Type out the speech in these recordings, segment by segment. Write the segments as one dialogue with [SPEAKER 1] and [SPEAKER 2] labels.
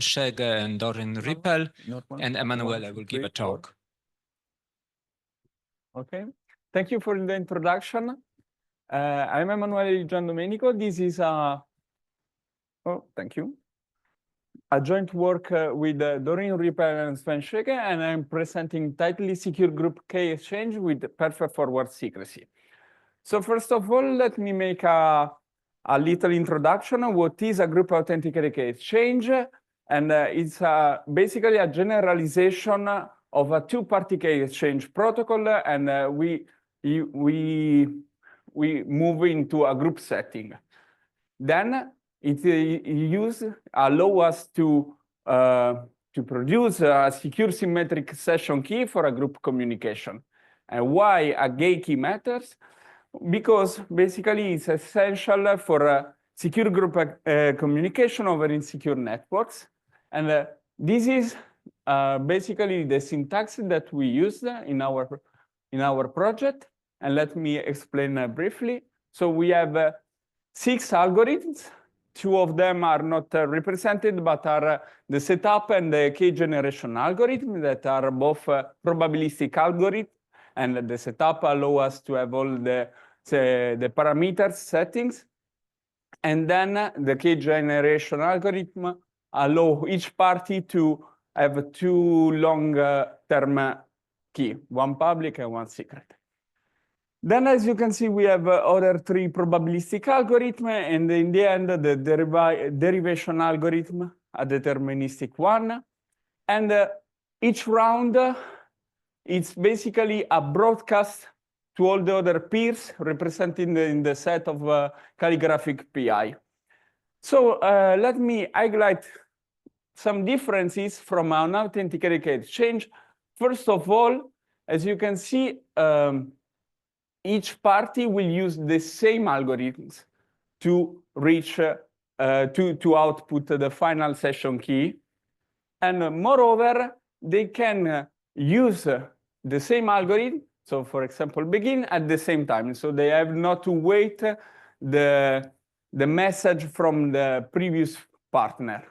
[SPEAKER 1] Jarecki and Dorian Rippel, and Emanuele will give a talk.
[SPEAKER 2] Okay, thank you for the introduction. I'm Emanuele Giandomenico. This is a, thank you. A joint work with Dorian Rippel and Sven Schege, and I'm presenting tightly secure group key exchange with perfect forward secrecy. So first of all, let me make a little introduction of what is a group authenticated key exchange. And it's basically a generalization of a two-party key exchange protocol, and we move into a group setting. Then it allow us to produce a secure symmetric session key for a group communication. And why a gay key matters? Because basically it's essential for secure group communication over insecure networks. And this is basically the syntax that we use in our project. And let me explain briefly. So we have 6 algorithms. 2 of them are not represented, but are the setup and the key generation algorithm that are both probabilistic algorithms. And the setup allows us to have all the parameters settings. And then the key generation algorithm allow each party to have 2 long-term key, one public and one secret. Then, as you can see, we have other 3 probabilistic algorithms, and in the end, the derivation algorithm, a deterministic one. And each round, it's basically a broadcast to all the other peers represented in the set of calligraphic PI. So let me highlight some differences from an authenticated key exchange. First of all, as you can see, each party will use the same algorithms to reach to output the final session key. And moreover, they can use the same algorithm. So for example, begin at the same time. So they have not to wait the message from the previous partner.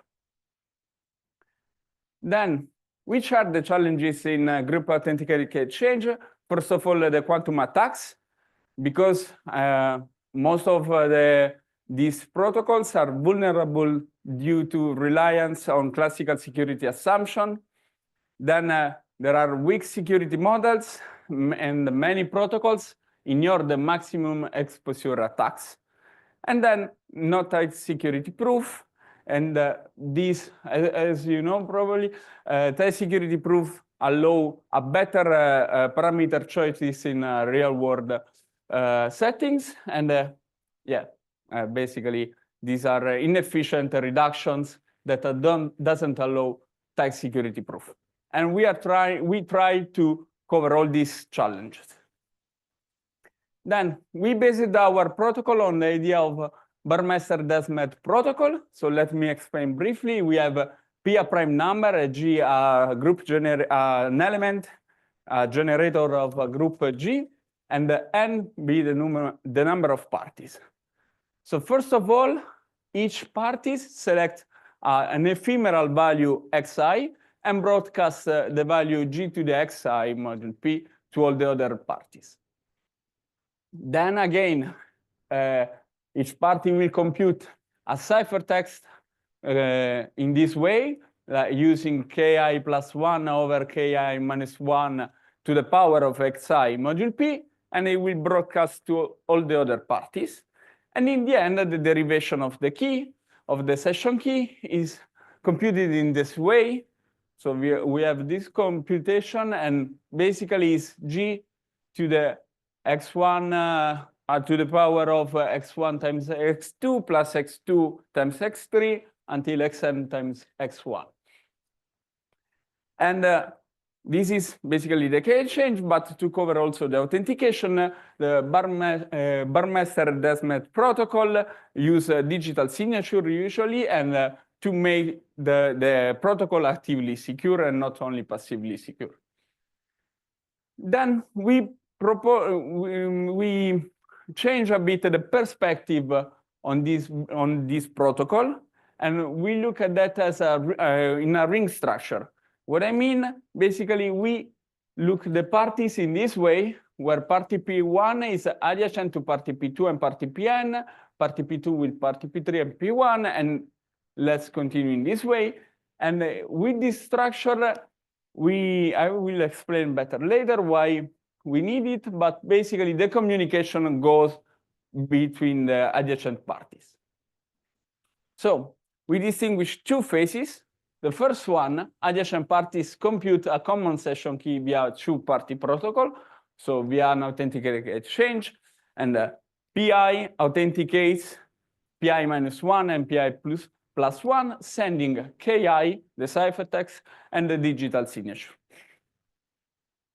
[SPEAKER 2] Then, which are the challenges in group authenticated key exchange? First of all, the quantum attacks, because most of these protocols are vulnerable due to reliance on classical security assumption. Then there are weak security models, and many protocols ignore the maximum exposure attacks. And then not tight security proof. And these, as you know probably, tight security proof allow a better parameter choices in real world settings. And basically, these are inefficient reductions that doesn't allow tight security proof. And we try to cover all these challenges. Then we based our protocol on the idea of Burmester-Desmet protocol. So let me explain briefly. We have P a prime number, a G a group an element, a generator of a group G, and the N be the number of parties. So first of all, each party select an ephemeral value xi and broadcast the value G to the xi module P to all the other parties. Then again, each party will compute a ciphertext in this way, using ki plus 1 over ki minus 1 to the power of xi module P, and it will broadcast to all the other parties. And in the end, the derivation of the key, of the session key, is computed in this way. So we have this computation, and basically it's G to the x1 to the power of x1 times x2 plus x2 times x3 until xn times x1. And this is basically the key exchange, but to cover also the authentication, the Burmester-Desmet protocol use a digital signature usually, and to make the protocol actively secure and not only passively secure. Then we change a bit the perspective on this protocol, and we look at that as in a ring structure. What I mean, basically, we look the parties in this way, where party P1 is adjacent to party P2 and party Pn, party P2 with party P3 and P1, and let's continue in this way. And with this structure, I will explain better later why we need it, but basically the communication goes between the adjacent parties. So we distinguish two phases. The first one, adjacent parties compute a common session key via two-party protocol, so via an authenticated exchange, and PI authenticates PI -1 and PI +1, sending KI, the ciphertext, and the digital signature.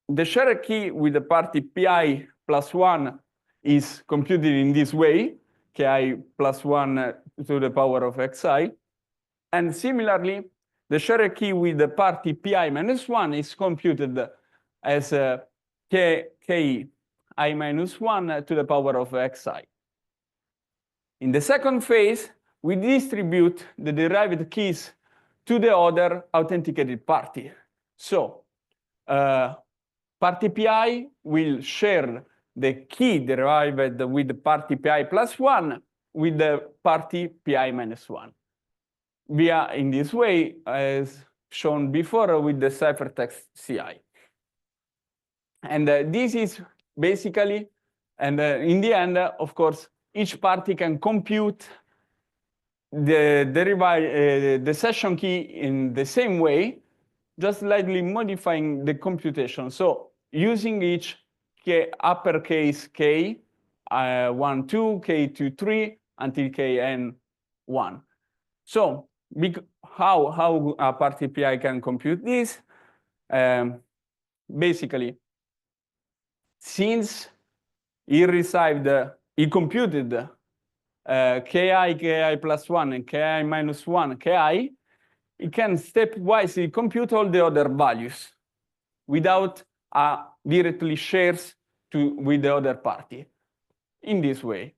[SPEAKER 2] The shared key with the party PI +1 is computed in this way, KI +1 to the power of XI. And similarly, the shared key with the party PI -1 is computed as KI -1 to the power of XI. In the second phase, we distribute the derived keys to the other authenticated party. So party PI will share the key derived with the party PI +1 with the party PI -1. Via, in this way, as shown before with the ciphertext CI. And this is basically, and in the end, of course, each party can compute the session key in the same way, just slightly modifying the computation. So using each uppercase K, 1, 2, K2, 3, until Kn1. So how a party PI can compute this? Basically, since he computed KI, KI +1, and KI -1, KI, it can stepwise compute all the other values without directly shares with the other party in this way.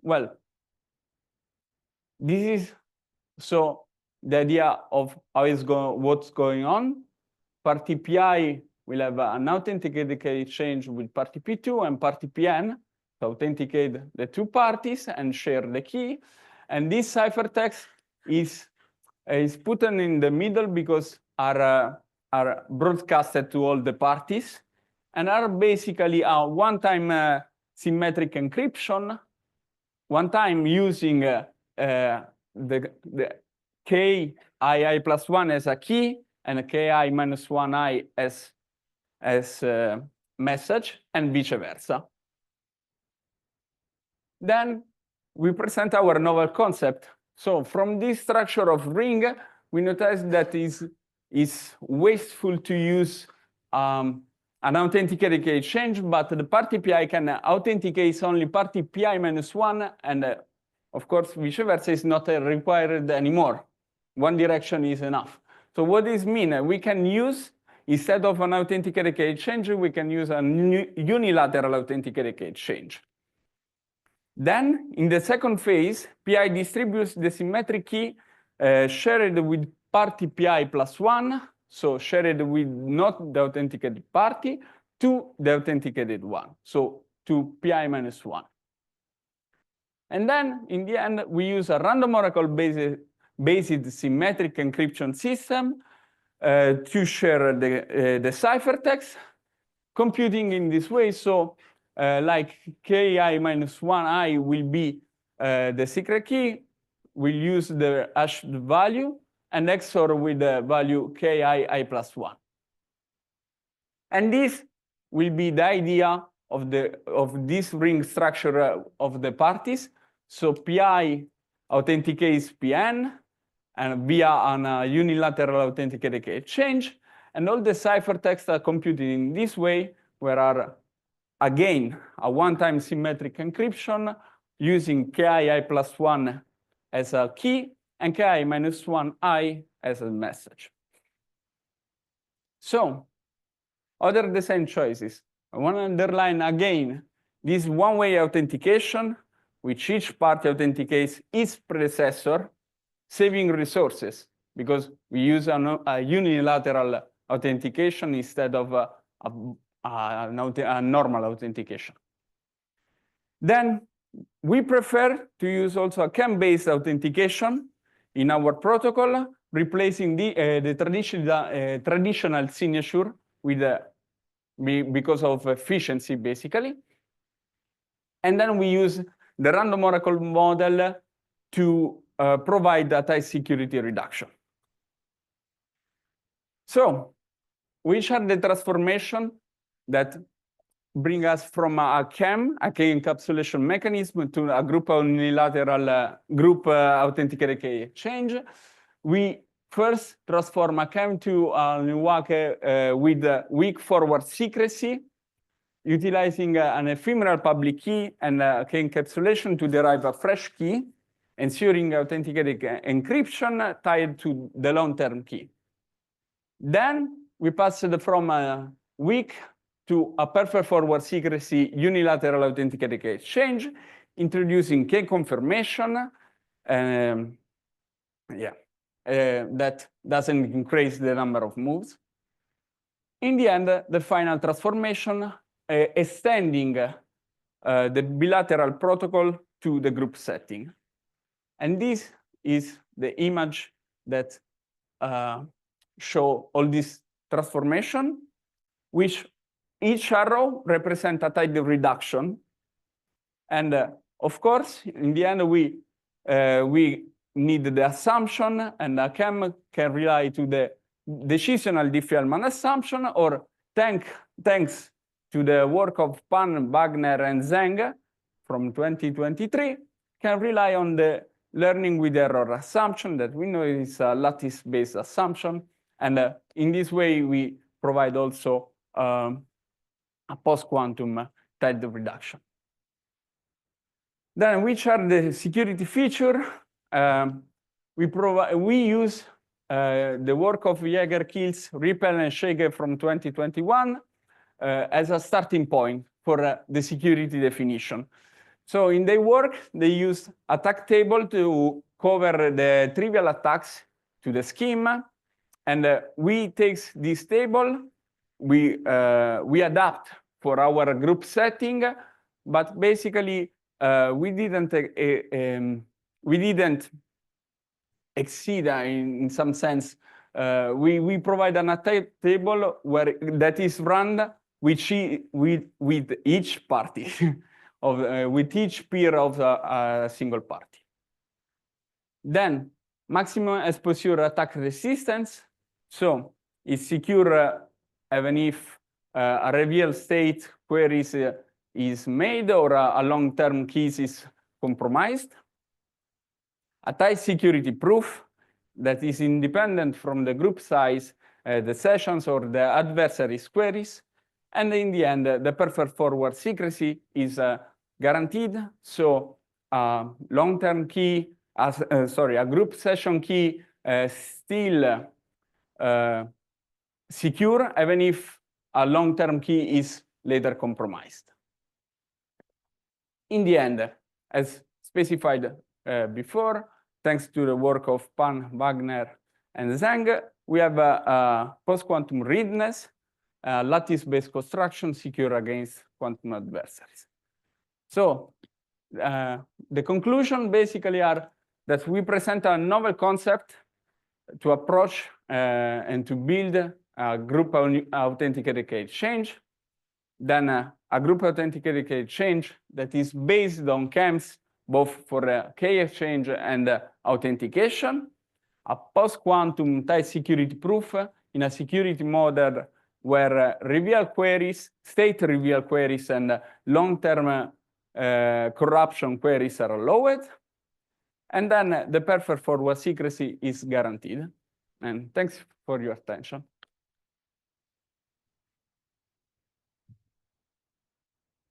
[SPEAKER 2] Well, this is so the idea of what's going on. Party PI will have an authenticated exchange with party P2 and party Pn to authenticate the two parties and share the key. And this ciphertext is put in the middle because are broadcasted to all the parties and are basically a one-time symmetric encryption, one time using the KI +1 as a key and KI -1I as a message, and vice versa. Then we present our novel concept. So from this structure of ring, we notice that it's wasteful to use an authenticated exchange, but the party PI can authenticate only party PI -1, and of course, vice versa is not required anymore. One direction is enough. So what does this mean? We can use, instead of an authenticated exchange, we can use a unilateral authenticated exchange. Then, in the second phase, PI distributes the symmetric key shared with party PI +1, so shared with not the authenticated party, to the authenticated one, so to PI -1. And then, in the end, we use a random oracle-based symmetric encryption system to share the ciphertext, computing in this way. So, like KI -1I will be the secret key, we'll use the hashed value, and XOR with the value KI +1. And this will be the idea of this ring structure of the parties. So PI authenticates Pn and via an unilateral authenticated exchange, and all the ciphertexts are computed in this way, where are again a one-time symmetric encryption using KI +1 as a key and KI -1I as a message. So, other design choices. I want to underline again this one-way authentication which each party authenticates its predecessor, saving resources because we use a unilateral authentication instead of a normal authentication. Then we prefer to use also a CAM-based authentication in our protocol, replacing the traditional signature with because of efficiency, basically. And then we use the random oracle model to provide data security reduction. So, which are the transformations that bring us from a CAM, a key encapsulation mechanism, to a group unilateral group authenticated key exchange? We first transform a CAM to a NUWAKE with weak forward secrecy, utilizing an ephemeral public key and a key encapsulation to derive a fresh key, ensuring authenticated encryption tied to the long-term key. Then we passed from a weak to a perfect forward secrecy unilateral authenticated key exchange, introducing key confirmation. That doesn't increase the number of moves. In the end, the final transformation extending the bilateral protocol to the group setting. And this is the image that show all this transformation, which each arrow represents a type of reduction. And of course, in the end, we need the assumption, and a CAM can rely to the decisional Diffie-Hellman assumption, or thanks to the work of Pan, Wagner, and Zheng from 2023, can rely on the learning with error assumption that we know is a lattice-based assumption. And in this way, we provide also a post-quantum type of reduction. Then, which are the security features? We use the work of Jarecki, Rippel, and Shege from 2021 as a starting point for the security definition. So in their work, they used attack table to cover the trivial attacks to the scheme. And we take this table, we adapt for our group setting, but basically we didn't exceed in some sense. We provide an attack table that is run with each party, with each peer of a single party. Then maximum exposure attack resistance. So it's secure even if a reveal state queries is made or a long-term keys is compromised. A tight security proof that is independent from the group size, the sessions, or the adversary's queries. And in the end, the perfect forward secrecy is guaranteed. So long-term key, a group session key still secure, even if a long-term key is later compromised. In the end, as specified before, thanks to the work of Pan, Wagner, and Zheng, we have a post-quantum readiness, lattice-based construction secure against quantum adversaries. So the conclusion basically are that we present a novel concept to approach and to build a group authenticated key exchange, then a group authenticated key exchange that is based on CAMs, both for key exchange and authentication, a post-quantum tight security proof in a security model where reveal queries, state reveal queries, and long-term corruption queries are allowed. And then the perfect forward secrecy is guaranteed. And thanks for your attention.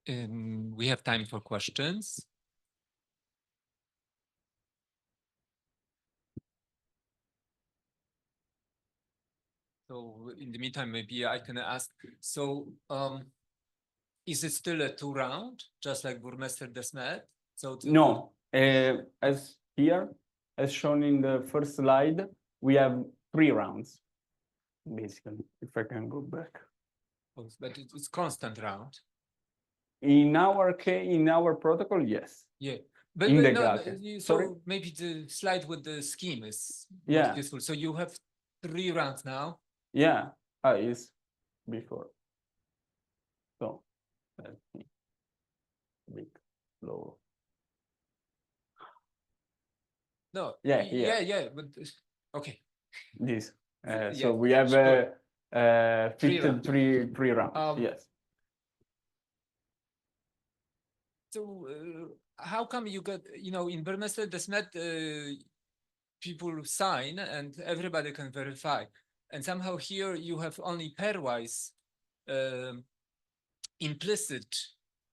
[SPEAKER 1] We have time for questions. So in the meantime, maybe I can ask, so is it still a 2-round, just like Burmester Desmet? So
[SPEAKER 2] No, as here, as shown in the first slide, we have 3 rounds, basically, if I can go back.
[SPEAKER 1] But it's constant round.
[SPEAKER 2] In our protocol, yes.
[SPEAKER 1] Yeah. But,
[SPEAKER 2] In
[SPEAKER 1] but
[SPEAKER 2] the
[SPEAKER 1] no,
[SPEAKER 2] graph. Sorry?
[SPEAKER 1] so maybe the slide with the scheme is
[SPEAKER 2] Yeah.
[SPEAKER 1] most useful. So you have 3 rounds now.
[SPEAKER 2] Yeah, it's before. So let me bit low.
[SPEAKER 1] No.
[SPEAKER 2] Yeah, here.
[SPEAKER 1] Yeah. But okay.
[SPEAKER 2] This.
[SPEAKER 1] Yeah,
[SPEAKER 2] So we have
[SPEAKER 1] sure.
[SPEAKER 2] fitted three rounds. Yes.
[SPEAKER 1] So how come you got, in Burmester Desmet, people sign and everybody can verify, and somehow here you have only pairwise implicit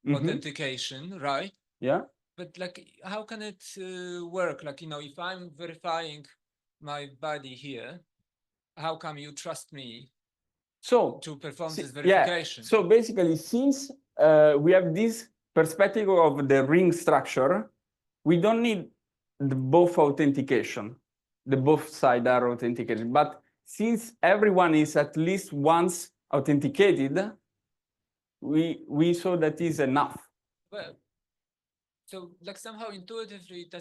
[SPEAKER 1] authentication, right?
[SPEAKER 2] Yeah.
[SPEAKER 1] But like, how can it work? Like, if I'm verifying my body here, how come you trust me to perform this verification?
[SPEAKER 2] Yeah. So basically, since we have this perspective of the ring structure, we don't need the both authentication. The both sides are authenticated. But since everyone is at least once authenticated, we saw that is enough.
[SPEAKER 1] Well, so like somehow intuitively it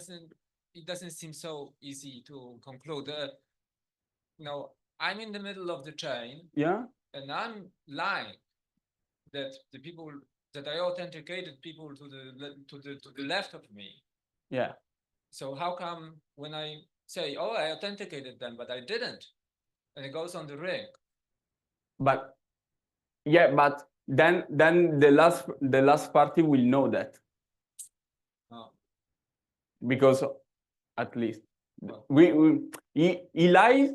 [SPEAKER 1] doesn't seem so easy to conclude. I'm in the middle of the chain.
[SPEAKER 2] Yeah.
[SPEAKER 1] And I'm lying that the people that I authenticated people to the left of me.
[SPEAKER 2] Yeah.
[SPEAKER 1] So how come when I say, oh, I authenticated them, but I didn't, and it goes on the ring?
[SPEAKER 2] But yeah, but then the last party will know that.
[SPEAKER 1] Oh.
[SPEAKER 2] Because at least he lies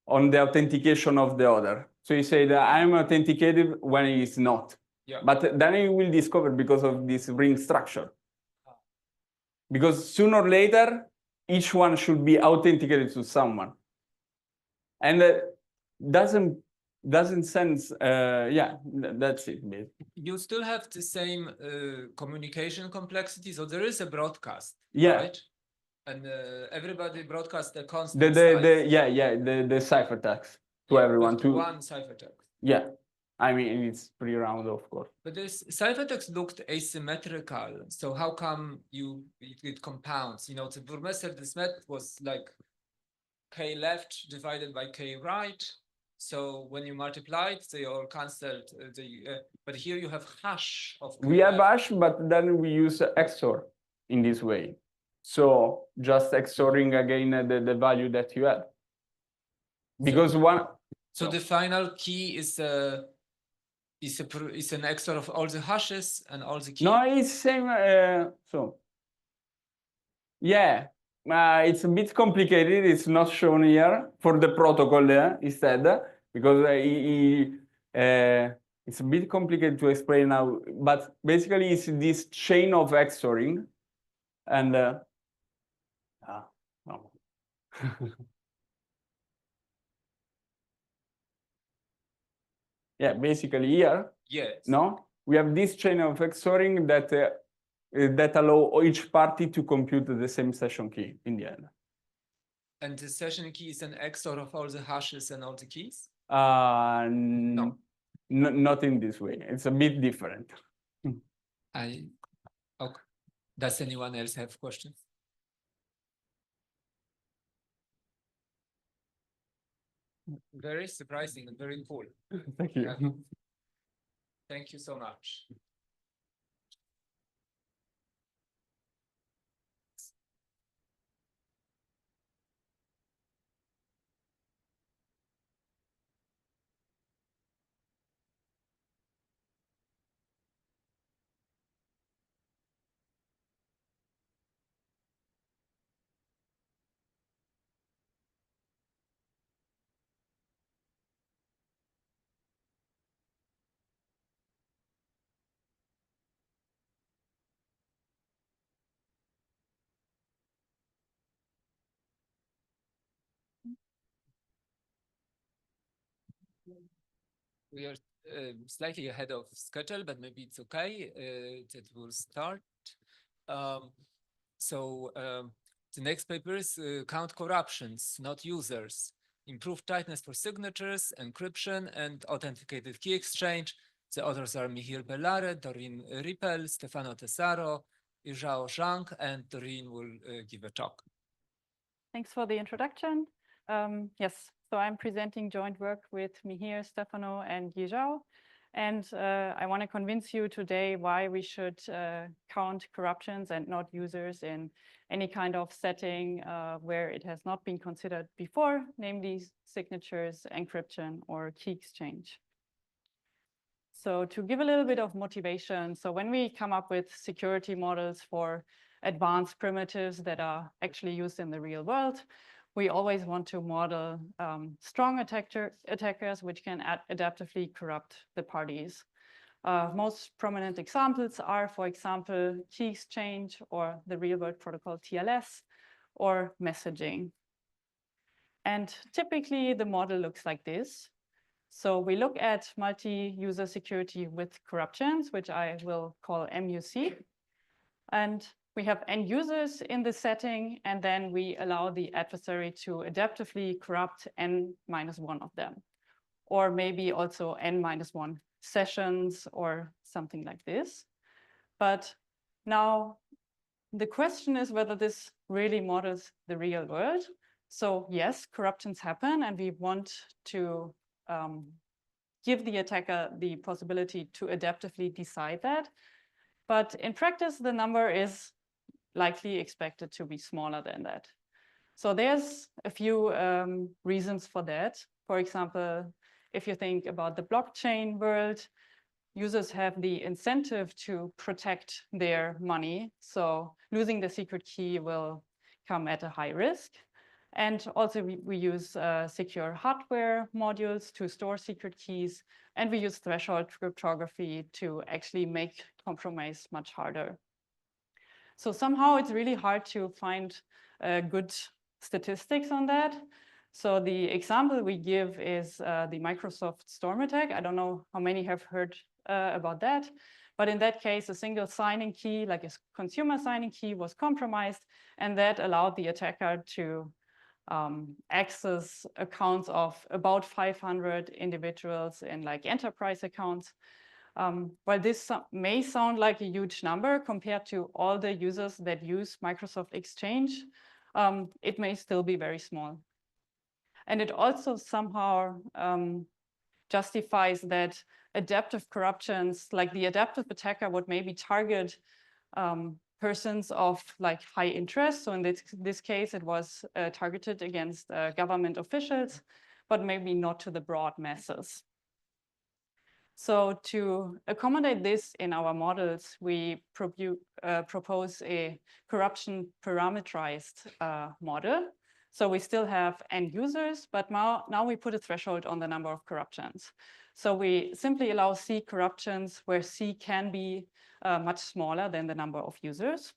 [SPEAKER 2] on the authentication of the other. So he said I'm authenticated when he is not.
[SPEAKER 1] Yeah.
[SPEAKER 2] But then he will discover because of this ring structure. Because sooner or later, each one should be authenticated to someone. And doesn't sense, yeah, that's it. Basically.
[SPEAKER 1] You still have the same communication complexity. So there is a broadcast,
[SPEAKER 2] yeah.
[SPEAKER 1] Right? And everybody broadcasts the constant the
[SPEAKER 2] ciphertext to everyone.
[SPEAKER 1] To one ciphertext.
[SPEAKER 2] Yeah. I mean, it's pre-round, of course.
[SPEAKER 1] But this ciphertext looked asymmetrical. So how come it compounds? The Burmester Desmet was like k left divided by k right. So when you multiplied, they all cancelled. But here you have hash of k. We have
[SPEAKER 2] hash, but then we use XOR in this way. So just XORing again the value that you had. Because
[SPEAKER 1] So the final key is an XOR of all the hashes and all the keys?
[SPEAKER 2] No, it's same. Yeah, it's a bit complicated. It's not shown here for the protocol instead, because it's a bit complicated to explain now. But basically, it's this chain of XORing, and no. Yeah, basically here.
[SPEAKER 1] Yes.
[SPEAKER 2] No, we have this chain of XORing that allow each party to compute the same session key in the end.
[SPEAKER 1] And the session key is an XOR of all the hashes and all the keys?
[SPEAKER 2] No. Not in this way. It's a bit different.
[SPEAKER 1] Okay. Does anyone else have questions? Very surprising and very cool.
[SPEAKER 2] Thank you.
[SPEAKER 1] Thank you so much. We are slightly ahead of schedule, but maybe it's okay. That will start. So the next paper is count corruptions, not users. Improved tightness for signatures, encryption, and authenticated key exchange. The authors are Michiel Bellare, Doreen Rippel, Stefano Tesaro, Izhao Zhang, and Doreen will give a talk.
[SPEAKER 3] Thanks for the introduction. Yes, so I'm presenting joint work with Michiel, Stefano, and Yizhao. And I want to convince you today why we should count corruptions and not users in any kind of setting where it has not been considered before, namely signatures, encryption, or key exchange. So to give a little bit of motivation, so when we come up with security models for advanced primitives that are actually used in the real world, we always want to model strong attackers which can adaptively corrupt the parties. Most prominent examples are, for example, key exchange or the real world protocol TLS or messaging. And typically the model looks like this. So we look at multi-user security with corruptions, which I will call MUC. And we have end users in the setting, and then we allow the adversary to adaptively corrupt n-1 of them, or maybe also n-1 sessions or something like this. But now the question is whether this really models the real world. So yes, corruptions happen, and we want to give the attacker the possibility to adaptively decide that. But in practice, the number is likely expected to be smaller than that. So there's a few reasons for that. For example, if you think about the blockchain world, users have the incentive to protect their money. So losing the secret key will come at a high risk. And also we use secure hardware modules to store secret keys. And we use threshold cryptography to actually make compromise much harder. So somehow it's really hard to find good statistics on that. So the example we give is the Microsoft Storm attack. I don't know how many have heard about that. But in that case, a single signing key, like a consumer signing key, was compromised. And that allowed the attacker to access accounts of about 500 individuals in like enterprise accounts. While this may sound like a huge number compared to all the users that use Microsoft Exchange, it may still be very small. And it also somehow justifies that adaptive corruptions, like the adaptive attacker would maybe target persons of like high interest. So in this case, it was targeted against government officials, but maybe not to the broad masses. So to accommodate this in our models, we propose a corruption parameterized model. So we still have end users, but now we put a threshold on the number of corruptions. So we simply allow C corruptions where C can be much smaller than the number of users.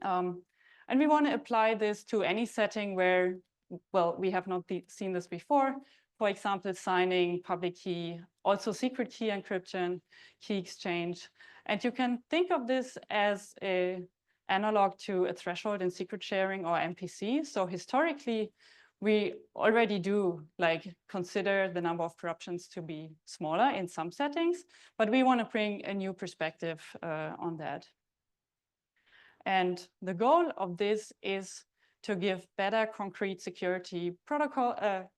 [SPEAKER 3] And we want to apply this to any setting where, well, we have not seen this before. For example, signing, public key, also secret key encryption, key exchange. And you can think of this as an analog to a threshold in secret sharing or MPC. So historically, we already do like consider the number of corruptions to be smaller in some settings, but we want to bring a new perspective on that. And the goal of this is to give better concrete security protocol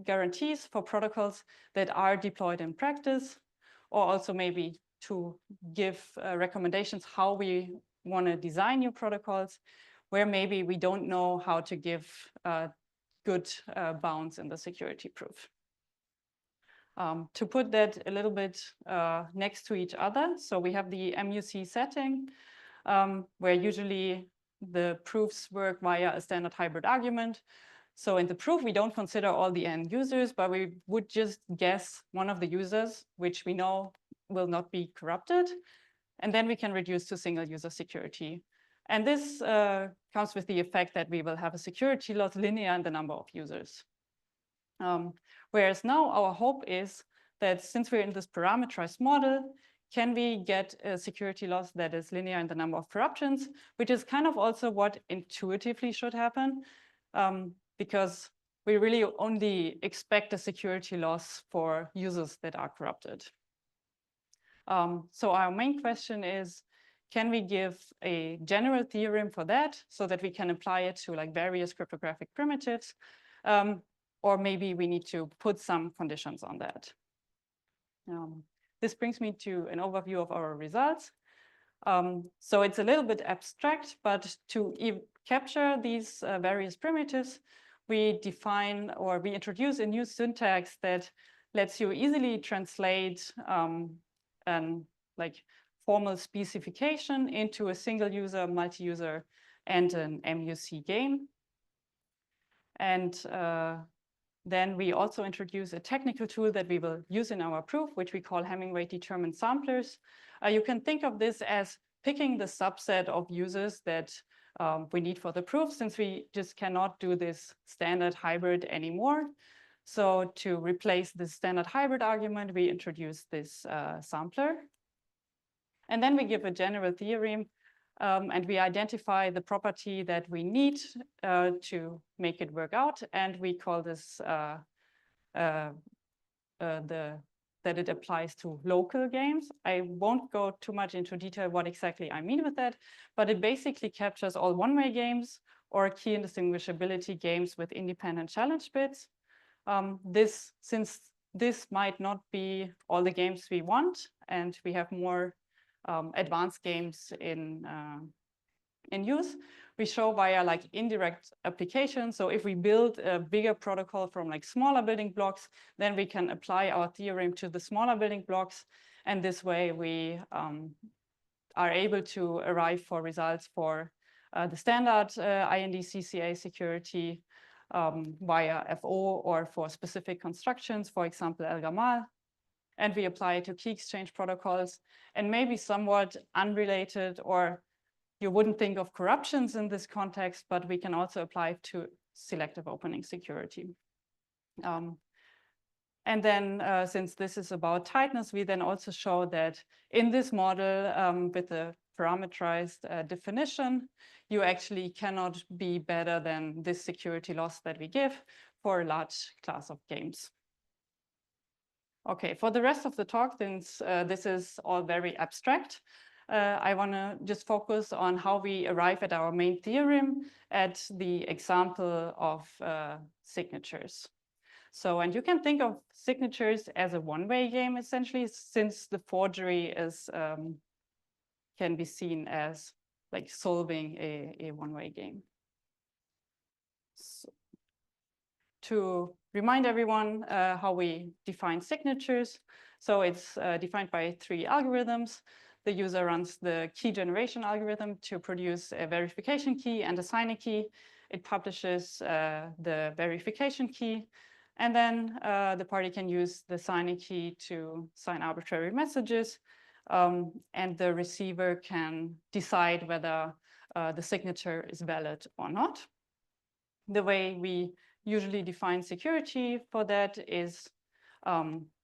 [SPEAKER 3] guarantees for protocols that are deployed in practice, or also maybe to give recommendations how we want to design new protocols where maybe we don't know how to give good bounds in the security proof. To put that a little bit next to each other, so we have the MUC setting where usually the proofs work via a standard hybrid argument. So in the proof, we don't consider all the end users, but we would just guess one of the users, which we know will not be corrupted. And then we can reduce to single user security. And this comes with the effect that we will have a security loss linear in the number of users. Whereas now our hope is that since we're in this parameterized model, can we get a security loss that is linear in the number of corruptions, which is kind of also what intuitively should happen, because we really only expect a security loss for users that are corrupted. So our main question is, can we give a general theorem for that so that we can apply it to like various cryptographic primitives? Or maybe we need to put some conditions on that. This brings me to an overview of our results. So it's a little bit abstract, but to capture these various primitives, we define or we introduce a new syntax that lets you easily translate an like formal specification into a single user, multi-user, and an MUC game. And then we also introduce a technical tool that we will use in our proof, which we call Hamming determined samplers. You can think of this as picking the subset of users that we need for the proof, since we just cannot do this standard hybrid anymore. So to replace the standard hybrid argument, we introduce this sampler. And then we give a general theorem, and we identify the property that we need to make it work out. And we call this that it applies to local games. I won't go too much into detail what exactly I mean with that, but it basically captures all one-way games or key indistinguishability games with independent challenge bits. Since this might not be all the games we want, and we have more advanced games in use, we show via like indirect application. So if we build a bigger protocol from like smaller building blocks, then we can apply our theorem to the smaller building blocks. And this way we are able to arrive for results for the standard IND-CCA security via FO, or for specific constructions, for example, El-Gamal. And we apply it to key exchange protocols, and maybe somewhat unrelated, or you wouldn't think of corruptions in this context, but we can also apply it to selective opening security. And then since this is about tightness, we then also show that in this model with the parameterized definition, you actually cannot be better than this security loss that we give for a large class of games. Okay, for the rest of the talk, since this is all very abstract, I want to just focus on how we arrive at our main theorem at the example of signatures. So, and you can think of signatures as a one-way game, essentially, since the forgery is can be seen as like solving a one-way game. So, to remind everyone how we define signatures. So it's defined by 3 algorithms. The user runs the key generation algorithm to produce a verification key and a signing key. It publishes the verification key. And then the party can use the signing key to sign arbitrary messages. And the receiver can decide whether the signature is valid or not. The way we usually define security for that is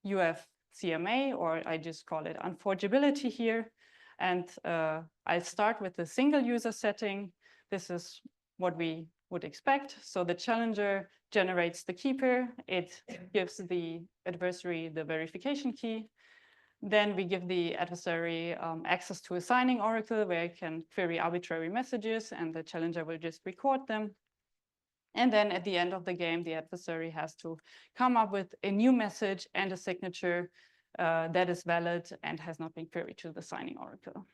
[SPEAKER 3] you have CMA, or I just call it unforgeability here. And I'll start with the single user setting. This is what we would expect. So the challenger generates the key pair. It gives the adversary the verification key. Then we give the adversary access to a signing oracle where it can query arbitrary messages, and the challenger will just record them. And then at the end of the game, the adversary has to come up with a new message and a signature that is valid and has not been queried to the signing oracle.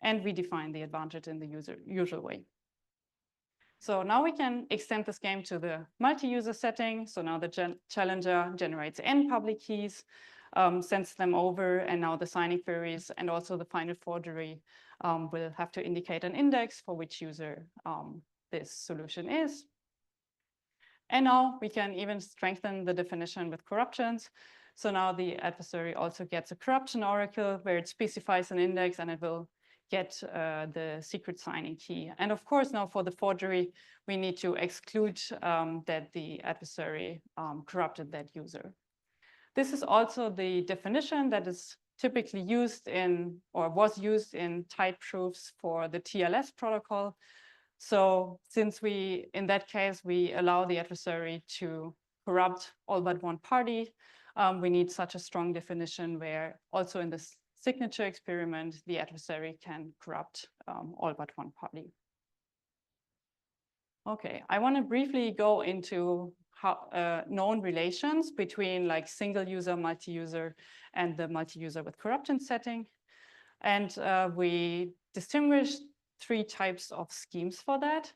[SPEAKER 3] And we define the advantage in the usual way. So now we can extend this game to the multi-user setting. So now the challenger generates n public keys, sends them over, and now the signing queries and also the final forgery will have to indicate an index for which user this solution is. And now we can even strengthen the definition with corruptions. So now the adversary also gets a corruption oracle where it specifies an index, and it will get the secret signing key. And of course, now for the forgery, we need to exclude that the adversary corrupted that user. This is also the definition that is typically used in, or was used in tight proofs for the TLS protocol. So since in that case, we allow the adversary to corrupt all but one party, we need such a strong definition where also in this signature experiment, the adversary can corrupt all but one party. Okay, I want to briefly go into how, known relations between like single user, multi-user, and the multi-user with corruption setting. And we distinguish 3 types of schemes for that.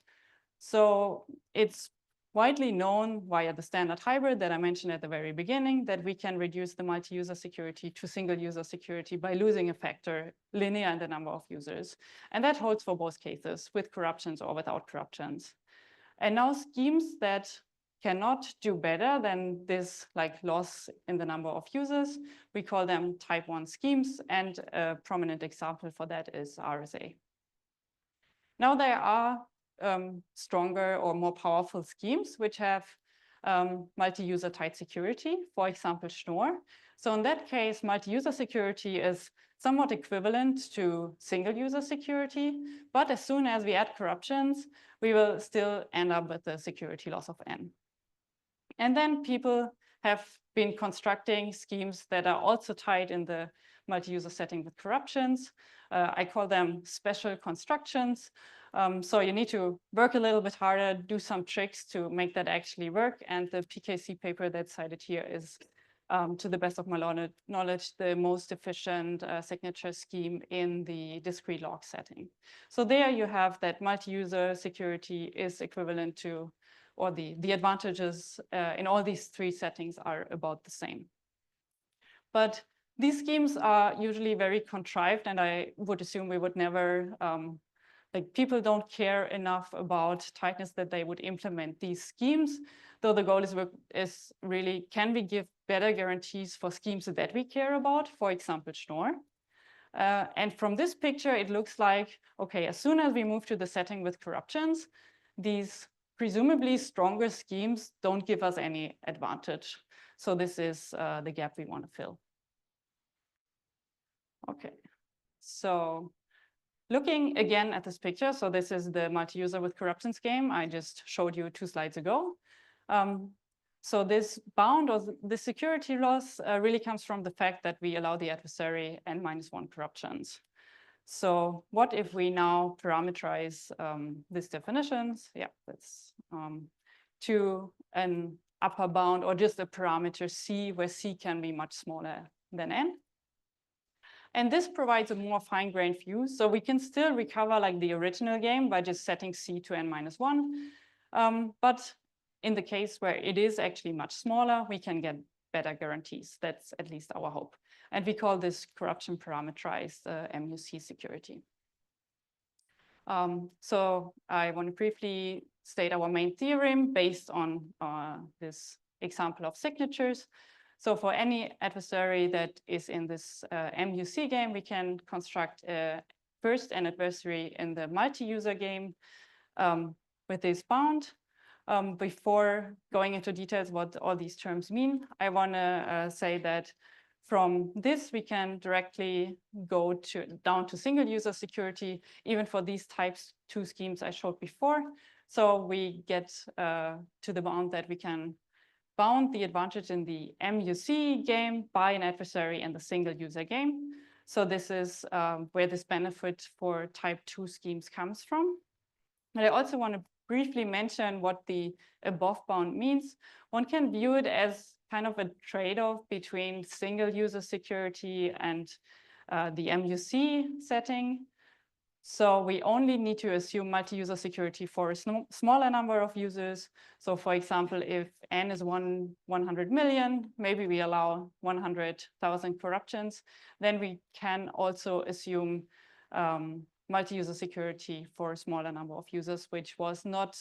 [SPEAKER 3] So it's widely known via the standard hybrid that I mentioned at the very beginning that we can reduce the multi-user security to single user security by losing a factor linear in the number of users. And that holds for both cases, with corruptions or without corruptions. And now schemes that cannot do better than this like loss in the number of users, we call them type 1 schemes, and a prominent example for that is RSA. Now there are stronger or more powerful schemes which have multi-user tight security, for example, Schnorr. So in that case, multi-user security is somewhat equivalent to single-user security, but as soon as we add corruptions, we will still end up with the security loss of n. And then people have been constructing schemes that are also tied in the multi-user setting with corruptions. I call them special constructions. So you need to work a little bit harder, do some tricks to make that actually work. And the PKC paper that's cited here is, to the best of my knowledge, the most efficient signature scheme in the discrete log setting. So there you have that multi-user security is equivalent to, or the advantages in all these 3 settings are about the same. But these schemes are usually very contrived, and I would assume we would never, like people don't care enough about tightness that they would implement these schemes, though the goal is really, can we give better guarantees for schemes that we care about, for example, Schnorr. And from this picture, it looks like, okay, as soon as we move to the setting with corruptions, these presumably stronger schemes don't give us any advantage. So this is the gap we want to fill. Okay, so looking again at this picture, so this is the multi-user with corruptions game I just showed you 2 slides ago. So this bound or the security loss really comes from the fact that we allow the adversary n-1 corruptions. So what if we now parameterize these definitions? Yeah, that's to an upper bound or just a parameter c, where c can be much smaller than n. And this provides a more fine-grained view. So we can still recover like the original game by just setting c to n-1. But in the case where it is actually much smaller, we can get better guarantees. That's at least our hope. And we call this corruption parameterized MUC security. So I want to briefly state our main theorem based on this example of signatures. So for any adversary that is in this MUC game, we can construct first an adversary in the multi-user game with this bound. Before going into details what all these terms mean, I want to say that from this, we can directly go down to single user security, even for these types 2 schemes I showed before. So we get to the bound that we can bound the advantage in the MUC game by an adversary in the single user game. So this is where this benefit for type 2 schemes comes from. And I also want to briefly mention what the above bound means. One can view it as kind of a trade-off between single user security and the MUC setting. So we only need to assume multi-user security for a smaller number of users. So for example, if n is 100 million, maybe we allow 100,000 corruptions, then we can also assume multi-user security for a smaller number of users, which was not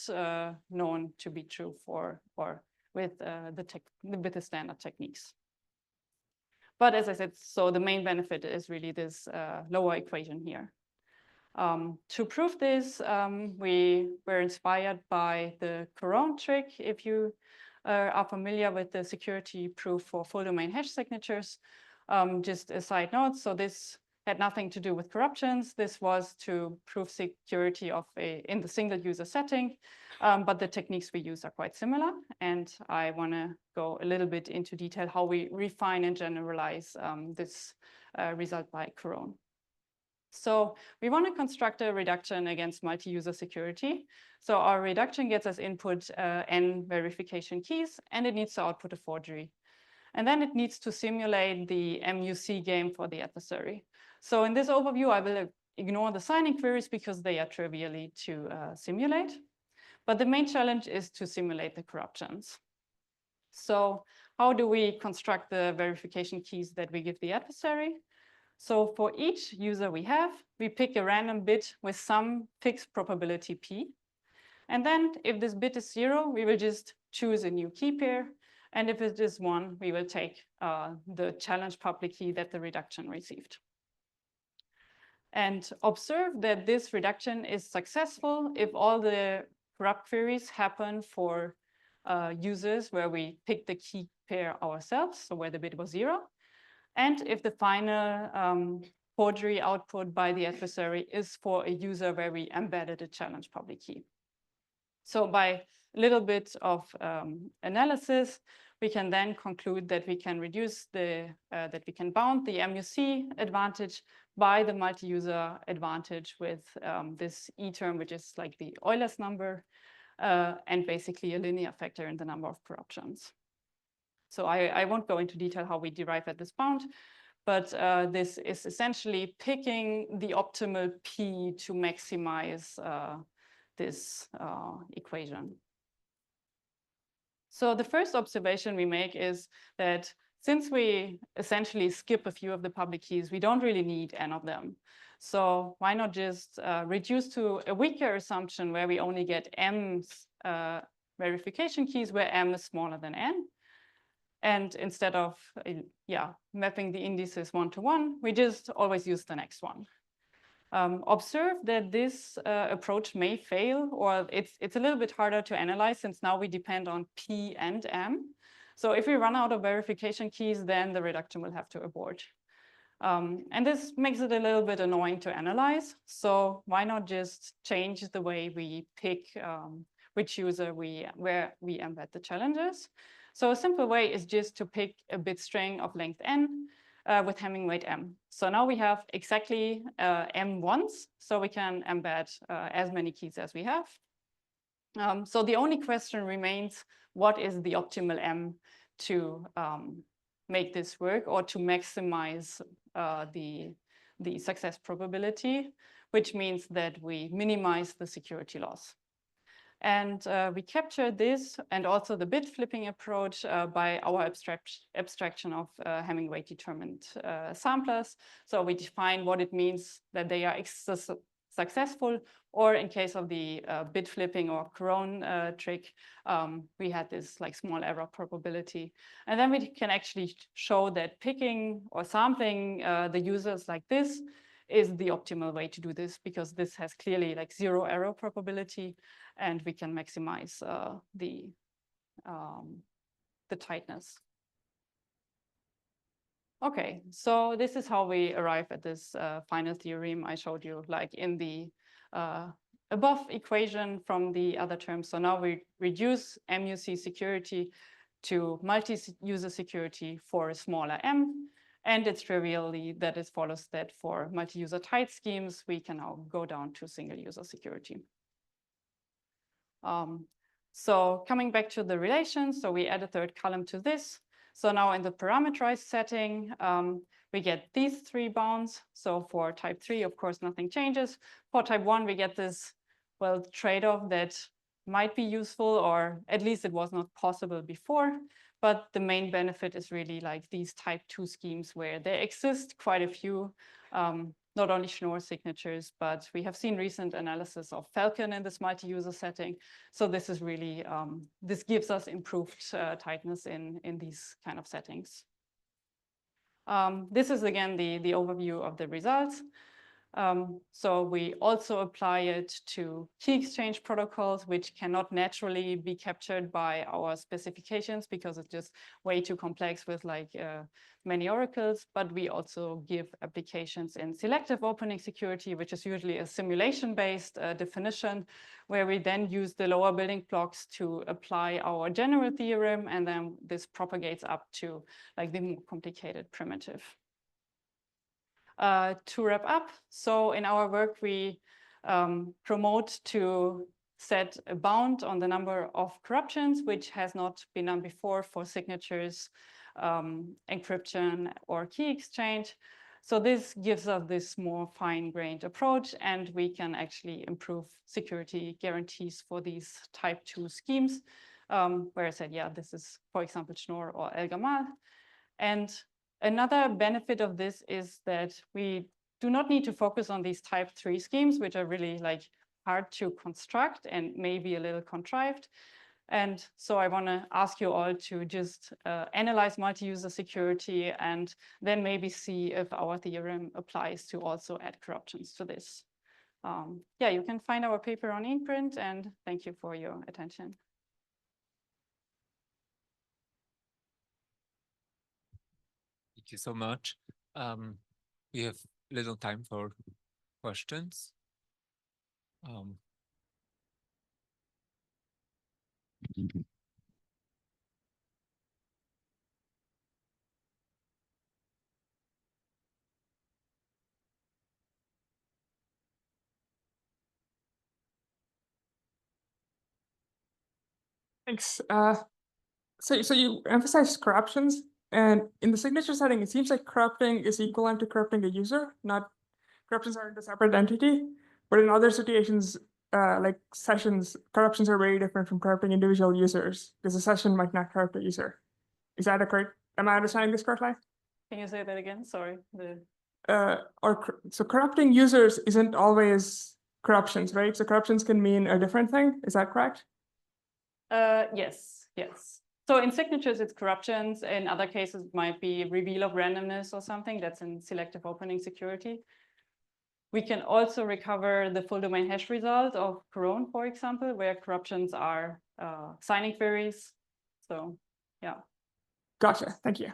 [SPEAKER 3] known to be true for or with the standard techniques. But as I said, so the main benefit is really this lower equation here. To prove this, we were inspired by the Coron trick. If you are familiar with the security proof for full domain hash signatures, Just a side note, so this had nothing to do with corruptions. This was to prove security in the single user setting, but the techniques we use are quite similar. And I want to go a little bit into detail how we refine and generalize this result by Cron. So we want to construct a reduction against multi-user security. So our reduction gets as input n verification keys, and it needs to output a forgery. And then it needs to simulate the MUC game for the adversary. So in this overview, I will ignore the signing queries because they are trivially to simulate. But the main challenge is to simulate the corruptions. So how do we construct the verification keys that we give the adversary? So for each user we pick a random bit with some fixed probability p. And then if this bit is 0, we will just choose a new key pair. And if it is 1, we will take the challenge public key that the reduction received. And observe that this reduction is successful if all the corrupt queries happen for users where we pick the key pair ourselves, so where the bit was 0. And if the final forgery output by the adversary is for a user where we embedded a challenge public key. So by a little bit of analysis, we can then conclude that we can reduce that we can bound the MUC advantage by the multi-user advantage with this E term, which is like the Euler's number, and basically a linear factor in the number of corruptions. So I won't go into detail how we derive at this bound, but this is essentially picking the optimal P to maximize this equation. So the first observation we make is that since we essentially skip a few of the public keys, we don't really need n of them. So why not just reduce to a weaker assumption where we only get m verification keys where m is smaller than n? And instead of mapping the indices 1 to 1, we just always use the next one. Observe that this approach may fail, or it's a little bit harder to analyze since now we depend on P and M. So if we run out of verification keys, then the reduction will have to abort. And this makes it a little bit annoying to analyze. So why not just change the way we pick which user where we embed the challenges? So a simple way is just to pick a bit string of length n with Hamming weight m. So now we have exactly m once, so we can embed as many keys as we have. So the only question remains, what is the optimal m to make this work or to maximize the success probability, which means that we minimize the security loss. And we capture this and also the bit flipping approach by our abstraction of Hamming weight determined samplers. So we define what it means that they are successful, or in case of the bit flipping or Cron trick, we had this like small error probability. And then we can actually show that picking or sampling the users like this is the optimal way to do this, because this has clearly like 0 error probability, and we can maximize the tightness. Okay, so this is how we arrive at this final theorem I showed you, like in the above equation from the other terms. So now we reduce MUC security to multi-user security for a smaller m. And it's trivially that it follows that for multi-user tight schemes, we can now go down to single user security. So coming back to the relations, so we add a third column to this. So now in the parameterized setting, we get these 3 bounds. So for type 3, of course, nothing changes. For type 1, we get this, well, trade-off that might be useful, or at least it was not possible before. But the main benefit is really like these type 2 schemes where there exist quite a few, not only Schnorr signatures, but we have seen recent analysis of Falcon in this multi-user setting. So this is really, this gives us improved tightness in these kind of settings. This is again the overview of the results. So we also apply it to key exchange protocols, which cannot naturally be captured by our specifications because it's just way too complex with like many oracles. But we also give applications in selective opening security, which is usually a simulation-based definition, where we then use the lower building blocks to apply our general theorem, and then this propagates up to like the more complicated primitive. To wrap up, so in our work, we promote to set a bound on the number of corruptions, which has not been done before for signatures, encryption, or key exchange. So this gives us this more fine-grained approach, and we can actually improve security guarantees for these type 2 schemes, where I said, yeah, this is, for example, Schnorr or El-Gamal. And another benefit of this is that we do not need to focus on these type 3 schemes, which are really like hard to construct and maybe a little contrived. And so I want to ask you all to just analyze multi-user security and then maybe see if our theorem applies to also add corruptions to this. Yeah, you can find our paper on ePrint, and thank you for your attention.
[SPEAKER 1] Thank you so much. We have little time for questions.
[SPEAKER 4] Thanks. So you emphasize corruptions, and in the signature setting, it seems like corrupting is equivalent to corrupting a user, not corruptions aren't a separate entity. But in other situations, like sessions, corruptions are very different from corrupting individual users, because a session might not corrupt a user. Is that a correct? Am I understanding this correctly?
[SPEAKER 3] Can you say that again? Sorry.
[SPEAKER 4] So corrupting users isn't always corruptions, right? So corruptions can mean a different thing. Is that correct?
[SPEAKER 3] Yes, yes. So in signatures, it's corruptions. In other cases, it might be reveal of randomness or something. That's in selective opening security. We can also recover the full domain hash result of Cron, for example, where corruptions are signing queries. So, yeah.
[SPEAKER 4] Gotcha. Thank you.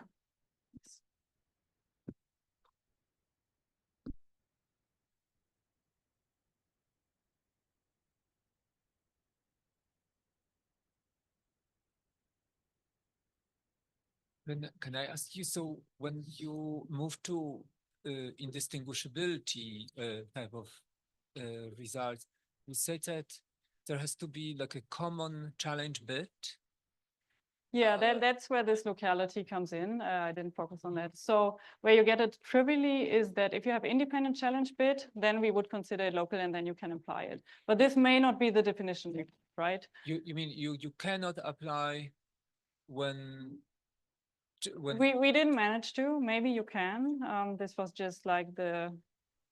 [SPEAKER 1] Can I ask you, so when you move to indistinguishability type of results, you said that there has to be like a common challenge bit?
[SPEAKER 3] Yeah, that's where this locality comes in. I didn't focus on that. So where you get it trivially is that if you have independent challenge bit, then we would consider it local and then you can apply it. But this may not be the definition, right?
[SPEAKER 1] You mean you cannot apply when
[SPEAKER 3] we didn't manage to. Maybe you can. This was just like the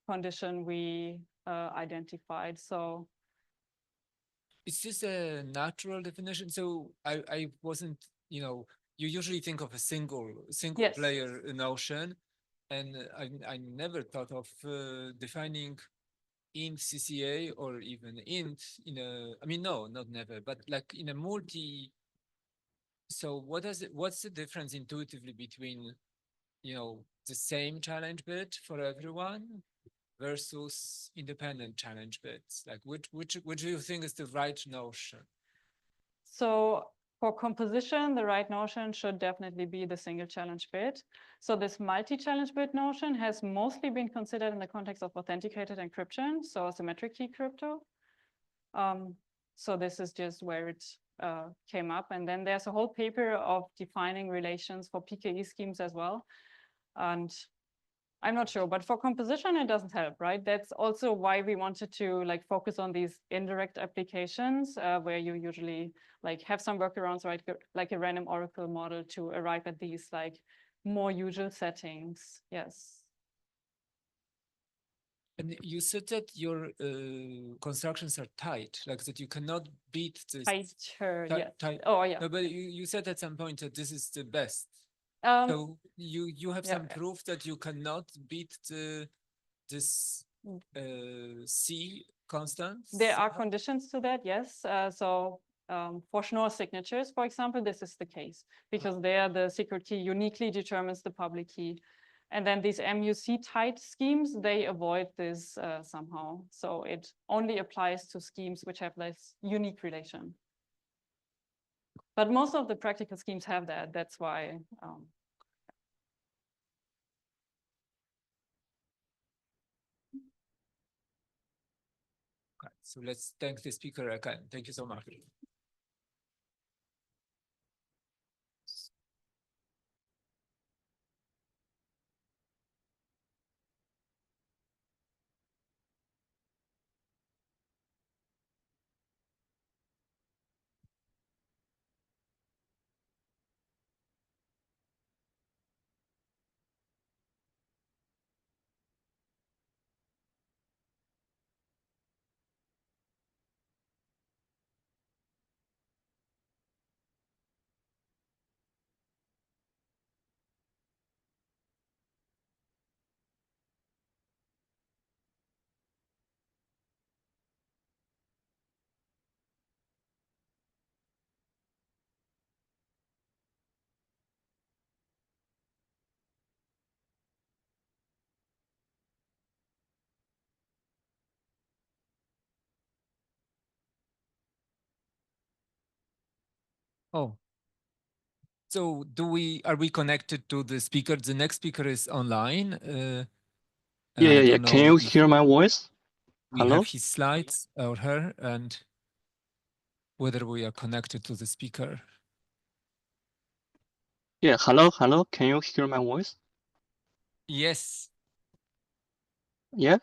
[SPEAKER 3] condition we identified. So
[SPEAKER 1] is this a natural definition? So I wasn't, you know, you usually think of a single
[SPEAKER 3] yes.
[SPEAKER 1] player notion, and I never thought of defining int CCA or even int in a, I mean, no, not never, but like in a multi. So what's the difference intuitively between, you know, the same challenge bit for everyone versus independent challenge bits? Like which do you think is the right notion?
[SPEAKER 3] So for composition, the right notion should definitely be the single challenge bit. So this multi-challenge bit notion has mostly been considered in the context of authenticated encryption, so symmetric key crypto. So this is just where it came up. And then there's a whole paper of defining relations for PKE schemes as well. And I'm not sure, but for composition, it doesn't help, right? That's also why we wanted to like focus on these indirect applications where you usually like have some workarounds, right? Like a random oracle model to arrive at these like more usual settings. Yes.
[SPEAKER 1] And you said that your constructions are tight, like that you cannot beat this.
[SPEAKER 3] Tighter, yes.
[SPEAKER 1] Tight.
[SPEAKER 3] Oh, yeah.
[SPEAKER 1] No, but you said at some point that this is the best. So you have some proof that you cannot beat this C constants?
[SPEAKER 3] There are conditions to that, yes. For Schnorr signatures, for example, this is the case because there the secret key uniquely determines the public key. And then these MUC tight schemes, they avoid this somehow. So it only applies to schemes which have this unique relation. But most of the practical schemes have that. That's why.
[SPEAKER 1] Okay, so let's thank the speaker again. Thank you so much. Oh, so are we connected to the speaker? The next speaker is online.
[SPEAKER 5] Yeah. Can you hear my voice?
[SPEAKER 1] We
[SPEAKER 5] Hello?
[SPEAKER 1] have his slides or her, and whether we are connected to the speaker.
[SPEAKER 5] Yeah, hello. Can you hear my voice?
[SPEAKER 1] Yes.
[SPEAKER 5] Yeah?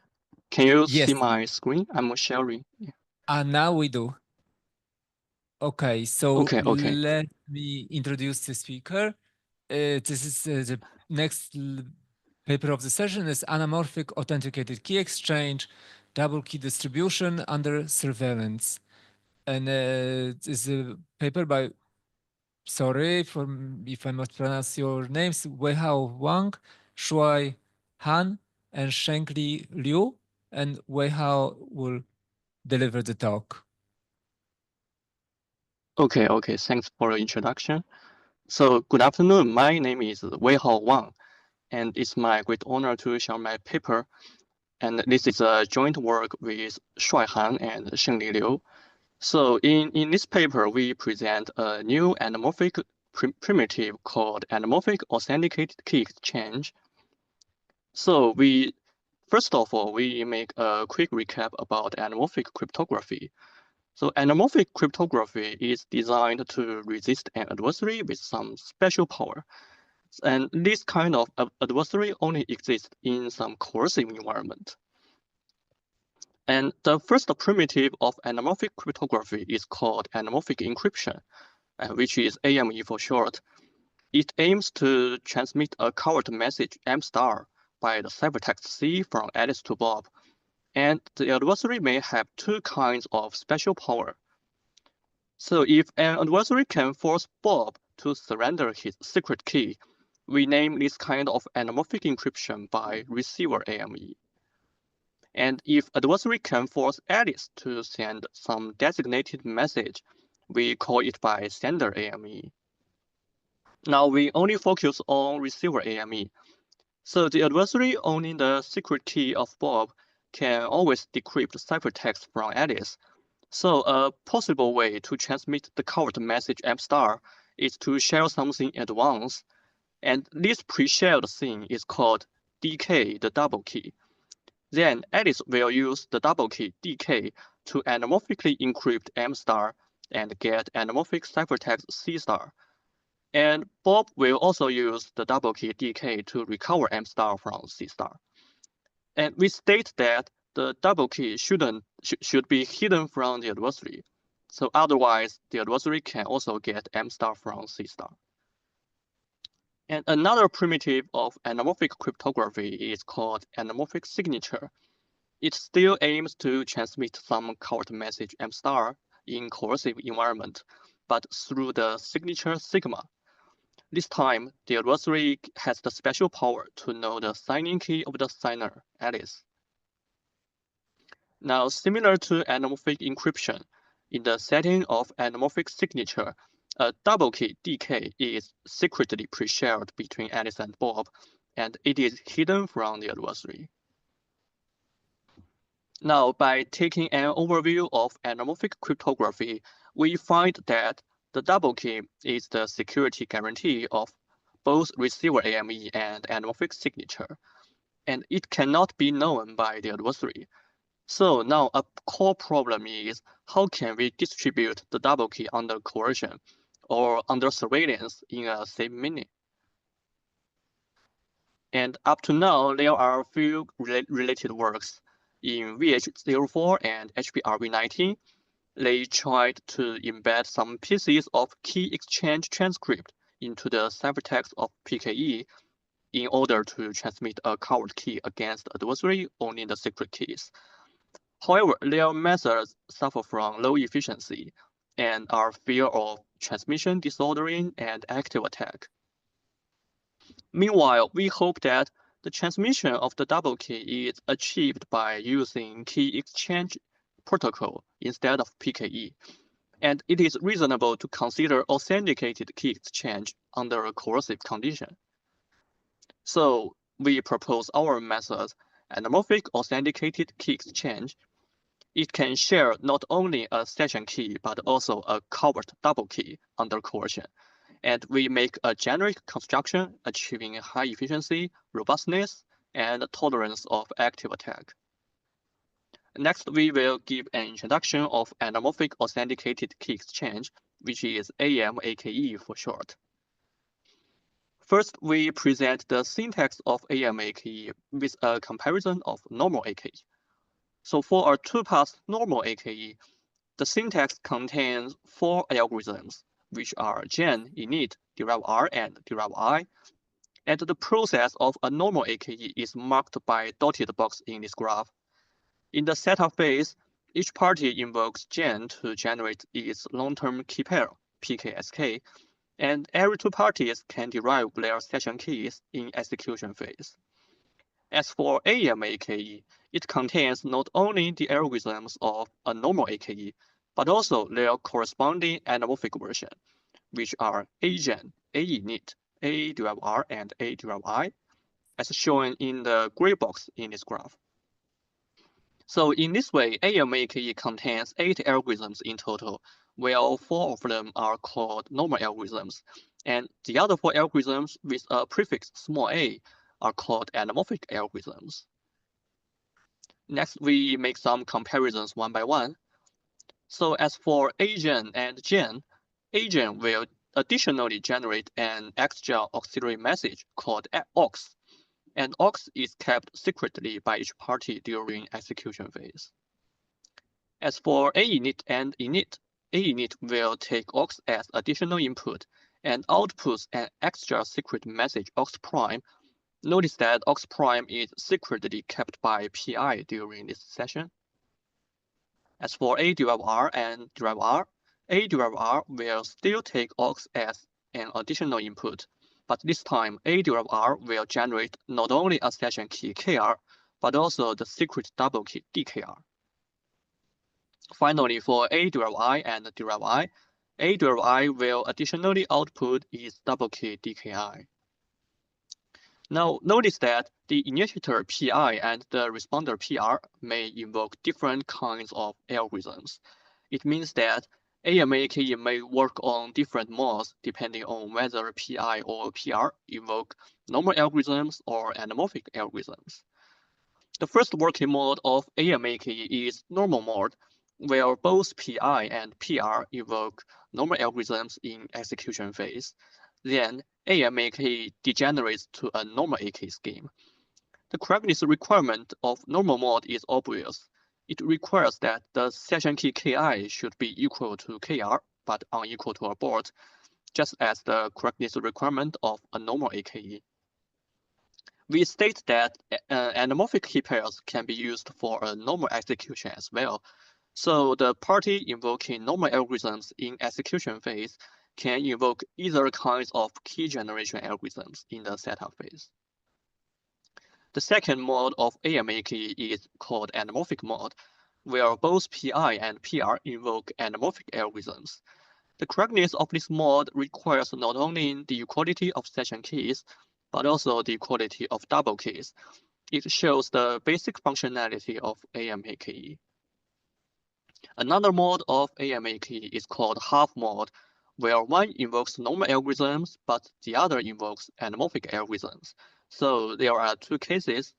[SPEAKER 5] Can you
[SPEAKER 1] Yes.
[SPEAKER 5] see my screen? I'm sharing. Yeah.
[SPEAKER 1] Now we do. Okay, so
[SPEAKER 5] Okay.
[SPEAKER 1] let me introduce the speaker. This is the next paper of the session is anamorphic authenticated key exchange, double key distribution under surveillance. And this is a paper by, sorry if I mispronounce your names, Weihao Wang, Shuai Han, and Shengli Liu. And Weihao will deliver the talk.
[SPEAKER 5] Okay. Thanks for the introduction. So, good afternoon. My name is Weihao Wang, and it's my great honor to share my paper. And this is a joint work with Shuai Han and Shengli Liu. So, in this paper, we present a new anamorphic primitive called anamorphic authenticated key exchange. So, first of all, we make a quick recap about anamorphic cryptography. So anamorphic cryptography is designed to resist an adversary with some special power. And this kind of adversary only exists in some coercive environment. And the first primitive of anamorphic cryptography is called anamorphic encryption, which is AME for short. It aims to transmit a covert message M star by the ciphertext C from Alice to Bob. And the adversary may have two kinds of special power. So if an adversary can force Bob to surrender his secret key, we name this kind of anamorphic encryption by receiver AME. And if adversary can force Alice to send some designated message, we call it by sender AME. Now we only focus on receiver AME. So the adversary owning the secret key of Bob can always decrypt ciphertext from Alice. So a possible way to transmit the covert message M star is to share something at once. And this pre-shared thing is called DK, the double key. Then Alice will use the double key DK to anamorphically encrypt M star and get anamorphic ciphertext C star. And Bob will also use the double key DK to recover M star from C star. And we state that the double key should be hidden from the adversary. So otherwise, the adversary can also get M star from C star. And another primitive of anamorphic cryptography is called anamorphic signature. It still aims to transmit some covert message M star in coercive environment, but through the signature sigma. This time, the adversary has the special power to know the signing key of the signer, Alice. Now, similar to anamorphic encryption, in the setting of anamorphic signature, a double key DK is secretly pre-shared between Alice and Bob, and it is hidden from the adversary. Now, by taking an overview of anamorphic cryptography, we find that the double key is the security guarantee of both receiver AME and anamorphic signature, and it cannot be known by the adversary. So now a core problem is how can we distribute the double key under coercion or under surveillance in a safe manner? And up to now, there are a few related works. In VH04 and HBRV19, they tried to embed some pieces of key exchange transcript into the ciphertext of PKE in order to transmit a covert key against the adversary only the secret keys. However, their methods suffer from low efficiency and are fear of transmission disordering and active attack. Meanwhile, we hope that the transmission of the double key is achieved by using key exchange protocol instead of PKE, and it is reasonable to consider authenticated key exchange under a coercive condition. So we propose our method, anamorphic authenticated key exchange. It can share not only a session key, but also a covert double key under coercion. And we make a generic construction achieving high efficiency, robustness, and tolerance of active attack. Next, we will give an introduction of anamorphic authenticated key exchange, which is AMAKE for short. First, we present the syntax of AMAKE with a comparison of normal AKE. So for a two-pass normal AKE, the syntax contains 4 algorithms, which are gen, init, derive R, and derive I. And the process of a normal AKE is marked by dotted box in this graph. In the setup phase, each party invokes gen to generate its long-term key pair, PKSK, and every 2 parties can derive their session keys in execution phase. As for AMAKE, it contains not only the algorithms of a normal AKE, but also their corresponding anamorphic version, which are AGen, AInit, ADeriveR, and ADeriveI, as shown in the gray box in this graph. So in this way, AMAKE contains 8 algorithms in total, where 4 of them are called normal algorithms, and the other 4 algorithms with a prefix small a are called anamorphic algorithms. Next, we make some comparisons one by one. So as for AGen and gen, AGen will additionally generate an extra auxiliary message called aux, and aux is kept secretly by each party during execution phase. As for AInit and init, AInit will take aux as additional input and outputs an extra secret message aux prime. Notice that aux prime is secretly kept by PI during this session. As for ADeriveR and deriveR, ADeriveR will still take aux as an additional input, but this time ADeriveR will generate not only a session key KR, but also the secret double key DKR. Finally, for ADeriveI and deriveI, ADeriveI will additionally output its double key DKI. Now, notice that the initiator PI and the responder PR may invoke different kinds of algorithms. It means that AMAKE may work on different modes depending on whether PI or PR invoke normal algorithms or anamorphic algorithms. The first working mode of AMAKE is normal mode, where both PI and PR invoke normal algorithms in execution phase. Then AMAKE degenerates to a normal AK scheme. The correctness requirement of normal mode is obvious. It requires that the session key KI should be equal to KR, but unequal to abort, just as the correctness requirement of a normal AKE. We state that anamorphic key pairs can be used for a normal execution as well. So the party invoking normal algorithms in execution phase can invoke either kinds of key generation algorithms in the setup phase. The second mode of AMAKE is called anamorphic mode, where both PI and PR invoke anamorphic algorithms. The correctness of this mode requires not only the equality of session keys, but also the equality of double keys. It shows the basic functionality of AMAKE. Another mode of AMAKE is called half mode, where one invokes normal algorithms, but the other invokes anamorphic algorithms. So there are two cases.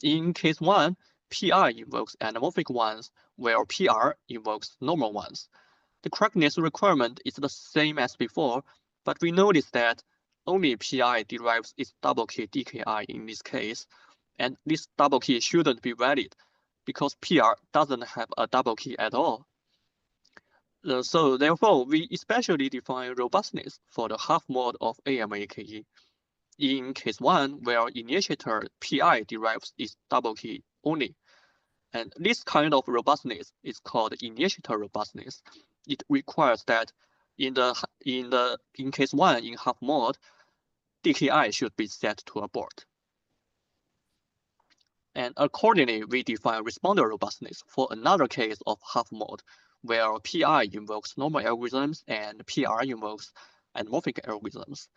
[SPEAKER 5] In case 1, PI invokes anamorphic ones, where PR invokes normal ones. The correctness requirement is the same as before, but we notice that only PI derives its double key DKI in this case, and this double key shouldn't be valid because PR doesn't have a double key at all. So therefore, we especially define robustness for the half mode of AMAKE. In case 1, where initiator PI derives its double key only. And this kind of robustness is called initiator robustness. It requires that in case 1 in half mode, DKI should be set to abort. And accordingly, we define responder robustness for another case of half mode, where PI invokes normal algorithms and PR invokes anamorphic algorithms.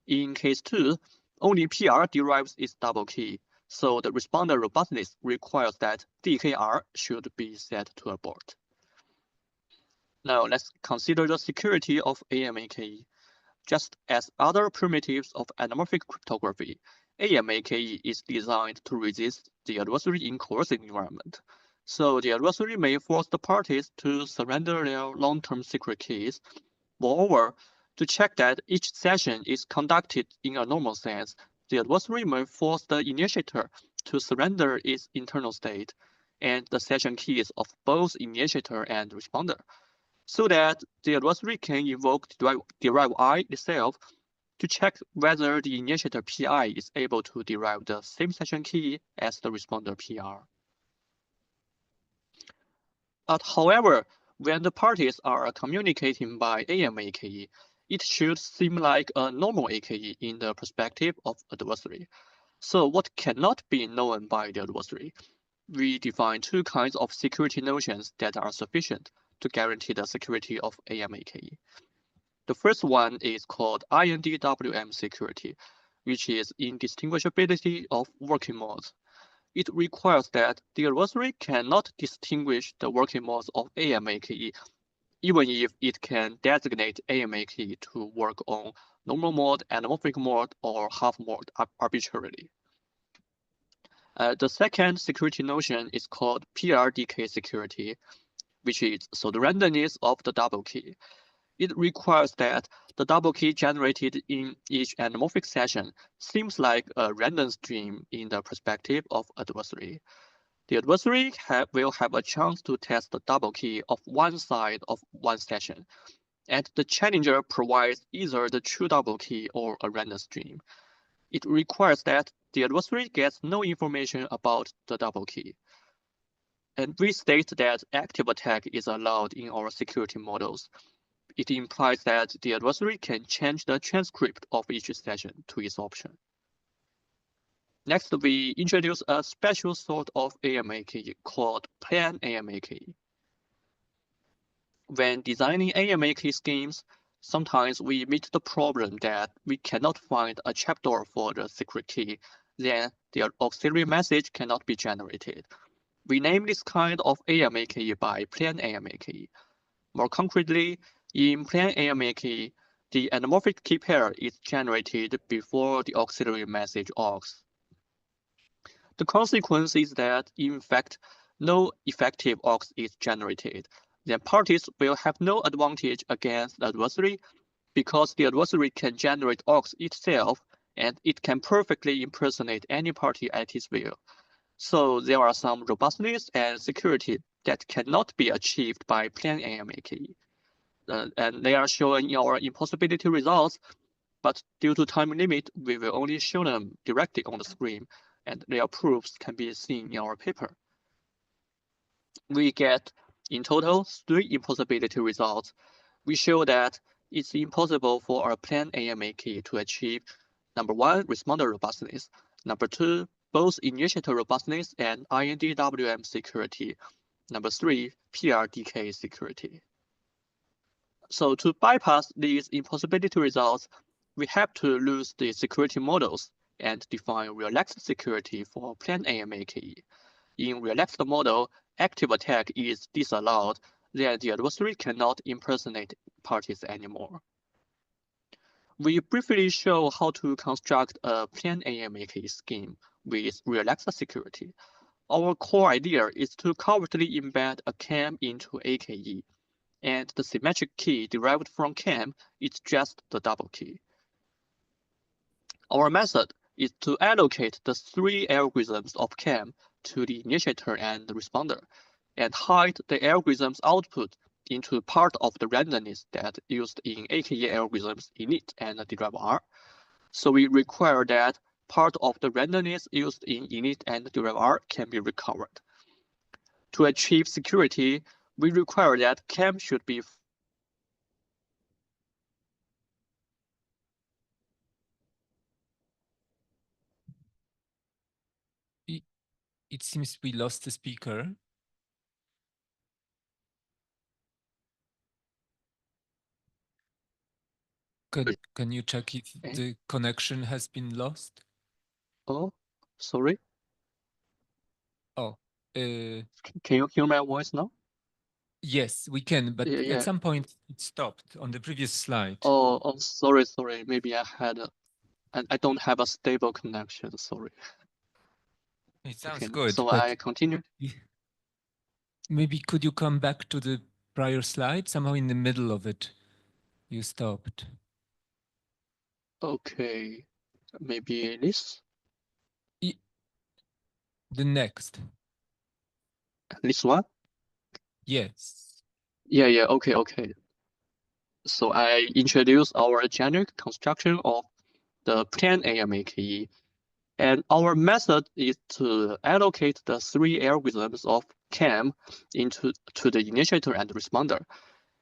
[SPEAKER 5] In case 2, only PR derives its double key, so the responder robustness requires that DKR should be set to abort. Now let's consider the security of AMAKE. Just as other primitives of anamorphic cryptography, AMAKE is designed to resist the adversary in coercive environment. So the adversary may force the parties to surrender their long-term secret keys. Moreover, to check that each session is conducted in a normal sense, the adversary may force the initiator to surrender its internal state and the session keys of both initiator and responder, so that the adversary can invoke derive I itself to check whether the initiator PI is able to derive the same session key as the responder PR. But however, when the parties are communicating by AMAKE, it should seem like a normal AKE in the perspective of adversary. So what cannot be known by the adversary? We define two kinds of security notions that are sufficient to guarantee the security of AMAKE. The first one is called INDWM security, which is indistinguishability of working modes. It requires that the adversary cannot distinguish the working modes of AMAKE, even if it can designate AMAKE to work on normal mode, anamorphic mode, or half mode arbitrarily. The second security notion is called PRDK security, which is surrenderness of the double key. It requires that the double key generated in each anamorphic session seems like a random stream in the perspective of adversary. The adversary will have a chance to test the double key of one side of one session, and the challenger provides either the true double key or a random stream. It requires that the adversary gets no information about the double key. And we state that active attack is allowed in our security models. It implies that the adversary can change the transcript of each session to its option. Next, we introduce a special sort of AMAKE called plain AMAKE. When designing AMAKE schemes, sometimes we meet the problem that we cannot find a trapdoor for the secret key, then the auxiliary message cannot be generated. We name this kind of AMAKE by plain AMAKE. More concretely, in plain AMAKE, the anamorphic key pair is generated before the auxiliary message aux. The consequence is that, in fact, no effective aux is generated. Then parties will have no advantage against the adversary because the adversary can generate aux itself and it can perfectly impersonate any party at its will. So there are some robustness and security that cannot be achieved by plain AMAKE. And they are shown in our impossibility results, but due to time limit, we will only show them directly on the screen, and their proofs can be seen in our paper. We get, in total, 3 impossibility results. We show that it's impossible for a plain AMAKE to achieve, number 1, responder robustness, number 2, both initiator robustness and INDWM security, Number 3, PRDK security. So to bypass these impossibility results, we have to lose the security models and define relaxed security for plain AMAKE. In relaxed model, active attack is disallowed, then the adversary cannot impersonate parties anymore. We briefly show how to construct a plain AMAKE scheme with relaxed security. Our core idea is to covertly embed a CAM into AKE, and the symmetric key derived from CAM is just the double key. Our method is to allocate the 3 algorithms of CAM to the initiator and the responder, and hide the algorithm's output into part of the randomness that used in AKE algorithms init and derive R. So we require that part of the randomness used in init and derive R can be recovered. To achieve security, we require that CAM should be
[SPEAKER 1] It seems we lost the speaker. Can you check if the connection has been lost?
[SPEAKER 5] Oh, sorry.
[SPEAKER 1] Oh,
[SPEAKER 5] Can you hear my voice now?
[SPEAKER 1] yes, we can, but
[SPEAKER 5] Yeah.
[SPEAKER 1] at some point it stopped on the previous slide.
[SPEAKER 5] Oh, sorry. Maybe I don't have a stable connection. Sorry.
[SPEAKER 1] It sounds
[SPEAKER 5] Okay,
[SPEAKER 1] good.
[SPEAKER 5] so
[SPEAKER 1] but
[SPEAKER 5] I continue.
[SPEAKER 1] Maybe could you come back to the prior slide? Somehow in the middle of it, you stopped.
[SPEAKER 5] Okay, maybe this.
[SPEAKER 1] The next.
[SPEAKER 5] This one.
[SPEAKER 1] Yes.
[SPEAKER 5] Yeah. Okay. So I introduce our generic construction of the plain AMAKE, and our method is to allocate the 3 algorithms of CAM to the initiator and responder,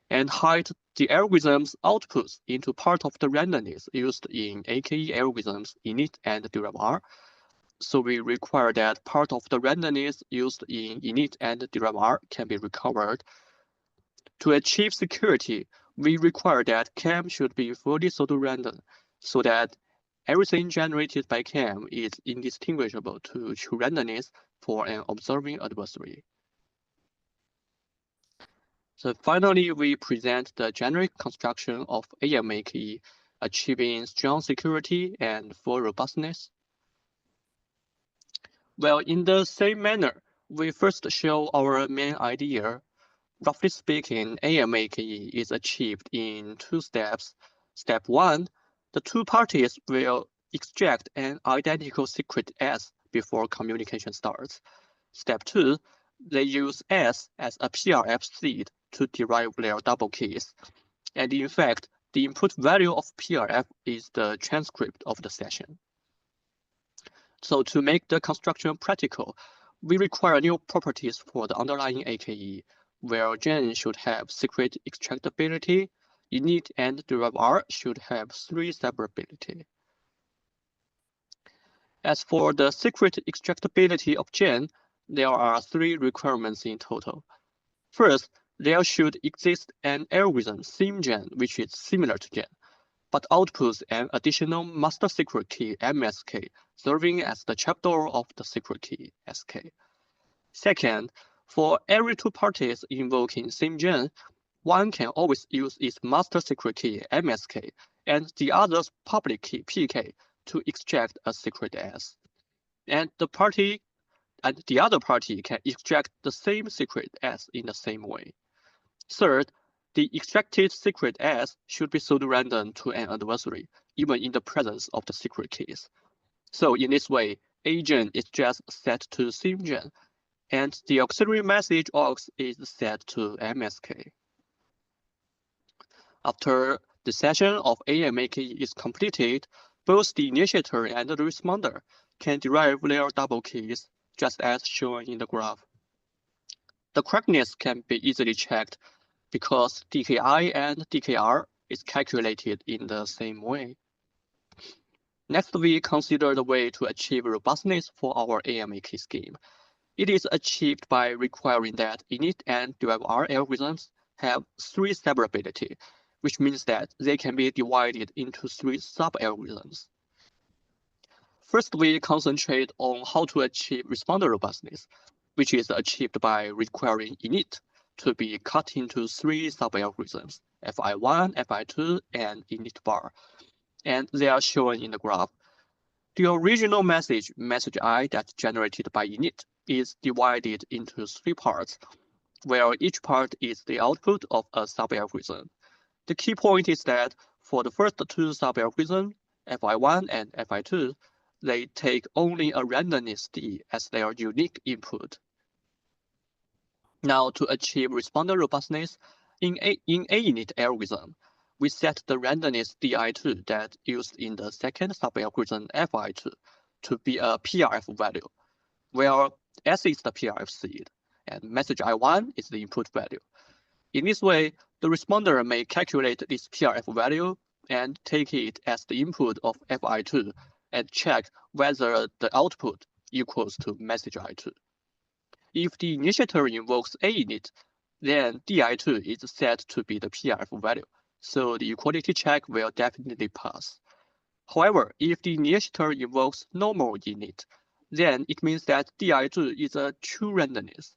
[SPEAKER 5] and hide the algorithm's outputs into part of the randomness used in AKE algorithms init and derive R. So we require that part of the randomness used in init and derive R can be recovered. To achieve security, we require that CAM should be fully pseudo-random, so that everything generated by CAM is indistinguishable to true randomness for an observing adversary. So finally, we present the generic construction of AMAKE, achieving strong security and full robustness. Well, in the same manner, we first show our main idea. Roughly speaking, AMAKE is achieved in 2 steps. Step 1, the 2 parties will extract an identical secret S before communication starts. Step 2, they use S as a PRF seed to derive their double keys. And in fact, the input value of PRF is the transcript of the session. So to make the construction practical, we require new properties for the underlying AKE, where Gen should have secret extractability, init and derive R should have 3 separability. As for the secret extractability of Gen, there are 3 requirements in total. First, there should exist an algorithm SimGen which is similar to Gen, but outputs an additional master secret key MSK, serving as the trapdoor of the secret key SK. Second, for every 2 parties invoking SimGen, one can always use its master secret key MSK and the other's public key PK to extract a secret S. And the other party can extract the same secret S in the same way. Third, the extracted secret S should be pseudo-random to an adversary, even in the presence of the secret keys. So in this way, AGen is just set to SimGen, and the auxiliary message aux is set to MSK. After the session of AMAKE is completed, both the initiator and the responder can derive their double keys, just as shown in the graph. The correctness can be easily checked because DKI and DKR is calculated in the same way. Next, we consider the way to achieve robustness for our AMAKE scheme. It is achieved by requiring that init and derive R algorithms have 3 separability, which means that they can be divided into 3 sub-algorithms. First, we concentrate on how to achieve responder robustness, which is achieved by requiring init to be cut into 3 sub-algorithms, fi1, fi2, and init bar, and they are shown in the graph. The original message I that's generated by init is divided into 3 parts, where each part is the output of a sub-algorithm. The key point is that for the first 2 sub-algorithms, fi1 and fi2, they take only a randomness d as their unique input. Now, to achieve responder robustness, in a init algorithm, we set the randomness di2 that used in the second sub-algorithm fi2 to be a PRF value, where S is the PRF seed, and message I1 is the input value. In this way, the responder may calculate this PRF value and take it as the input of fi2 and check whether the output equals to message I2. If the initiator invokes a init, then di2 is set to be the PRF value, so the equality check will definitely pass. However, if the initiator invokes normal init, then it means that di2 is a true randomness,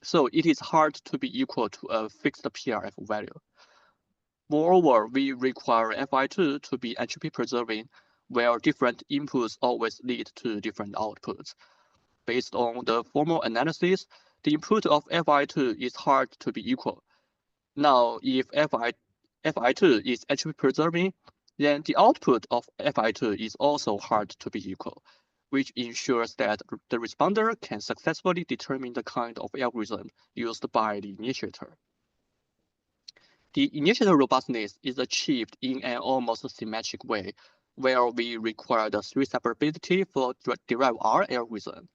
[SPEAKER 5] so it is hard to be equal to a fixed PRF value. Moreover, we require fi2 to be entropy preserving, where different inputs always lead to different outputs. Based on the formal analysis, the input of fi2 is hard to be equal. Now, if fi2 is entropy preserving, then the output of fi2 is also hard to be equal, which ensures that the responder can successfully determine the kind of algorithm used by the initiator. The initiator robustness is achieved in an almost symmetric way, where we require the 3 separability for derive R algorithm.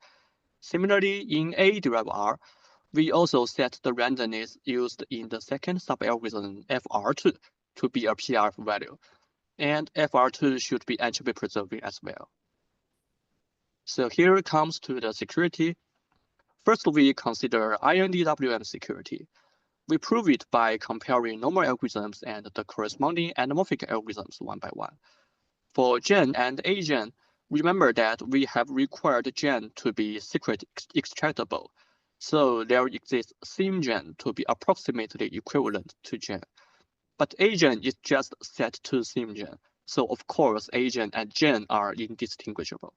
[SPEAKER 5] Similarly, in a derive R, we also set the randomness used in the second sub-algorithm fr2 to be a PRF value, and fr2 should be entropy preserving as well. So here comes to the security. First, we consider INDWM security. We prove it by comparing normal algorithms and the corresponding anamorphic algorithms one by one. For gen and agen, remember that we have required gen to be secret extractable. So there exists simgen to be approximately equivalent to gen. But agen is just set to simgen. So of course, agen and gen are indistinguishable.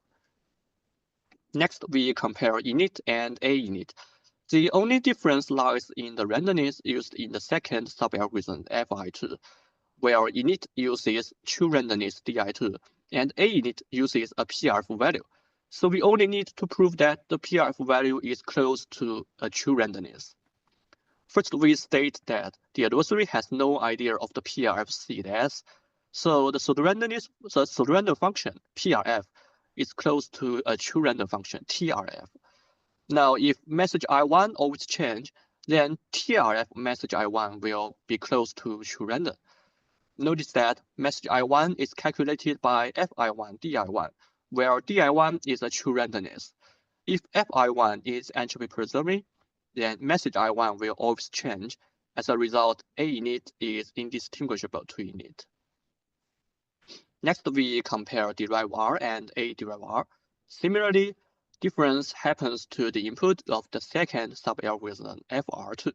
[SPEAKER 5] Next, we compare init and a init. The only difference lies in the randomness used in the second sub-algorithm fi2, where init uses true randomness di2, and a init uses a PRF value. So we only need to prove that the PRF value is close to a true randomness. First, we state that the adversary has no idea of the PRF seed S, so the pseudorandom function PRF is close to a true random function TRF. Now, if message I1 always change, then TRF message I1 will be close to true random. Notice that message I1 is calculated by fi1 di1, where di1 is a true randomness. If fi1 is entropy preserving, then message I1 will always change. As a result, a init is indistinguishable to init. Next, we compare derive R and a derive R. Similarly, difference happens to the input of the second sub-algorithm fr2.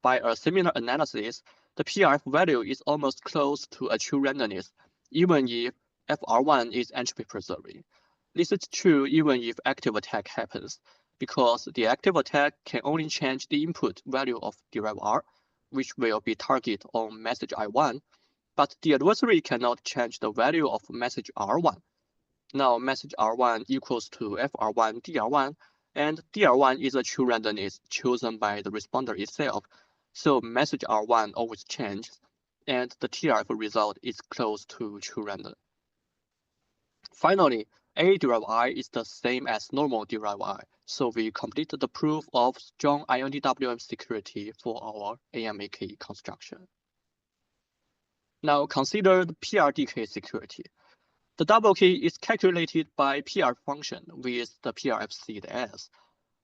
[SPEAKER 5] By a similar analysis, the PRF value is almost close to a true randomness, even if fr1 is entropy preserving. This is true even if active attack happens, because the active attack can only change the input value of derive R, which will be targeted on message I1, but the adversary cannot change the value of message R1. Now message R1 equals to fr1 dr1, and dr1 is a true randomness chosen by the responder itself, so message R1 always changes, and the TRF result is close to true random. Finally, a derive I is the same as normal derive I, so we complete the proof of strong INDWM security for our AMAK construction. Now consider the PRDK security. The double key is calculated by PR function with the PRF seed S.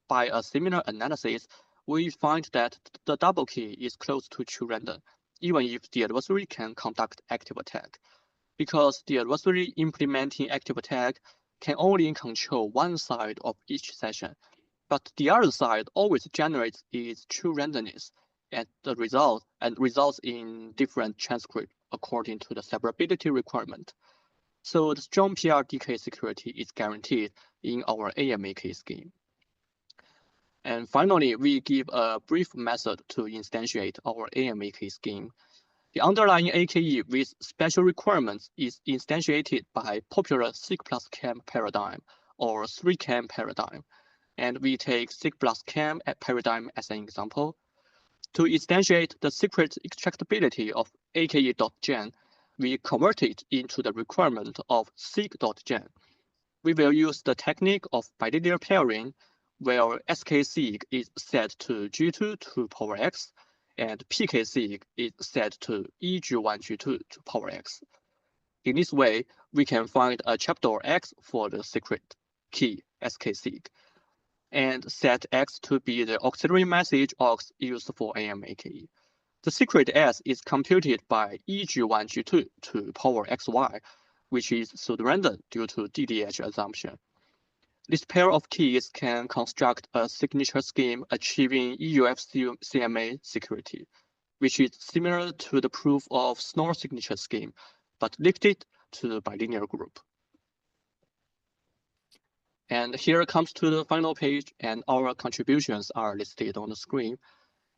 [SPEAKER 5] by a similar analysis, we find that the double key is close to true random, even if the adversary can conduct active attack, because the adversary implementing active attack can only control one side of each session, but the other side always generates its true randomness and results in different transcript according to the separability requirement. So the strong PRDK security is guaranteed in our AMAK scheme. And finally, we give a brief method to instantiate our AMAK scheme. The underlying AKE with special requirements is instantiated by popular SIG plus CAM paradigm or 3CAM paradigm. And we take SIG plus CAM paradigm as an example. To instantiate the secret extractability of ake.gen, we convert it into the requirement of sig.gen. We will use the technique of bilinear pairing, where SKSig is set to G2 to power x, and PKSig is set to EG1G2 to power x. In this way, we can find a trapdoor x for the secret key SKSig, and set x to be the auxiliary message aux used for AMAKE. The secret S is computed by EG1G2 to power XY, which is pseudorandom due to DDH assumption. This pair of keys can construct a signature scheme achieving EUF CMA security, which is similar to the proof of Schnorr signature scheme, but lifted to the bilinear group. And here comes to the final page, and our contributions are listed on the screen.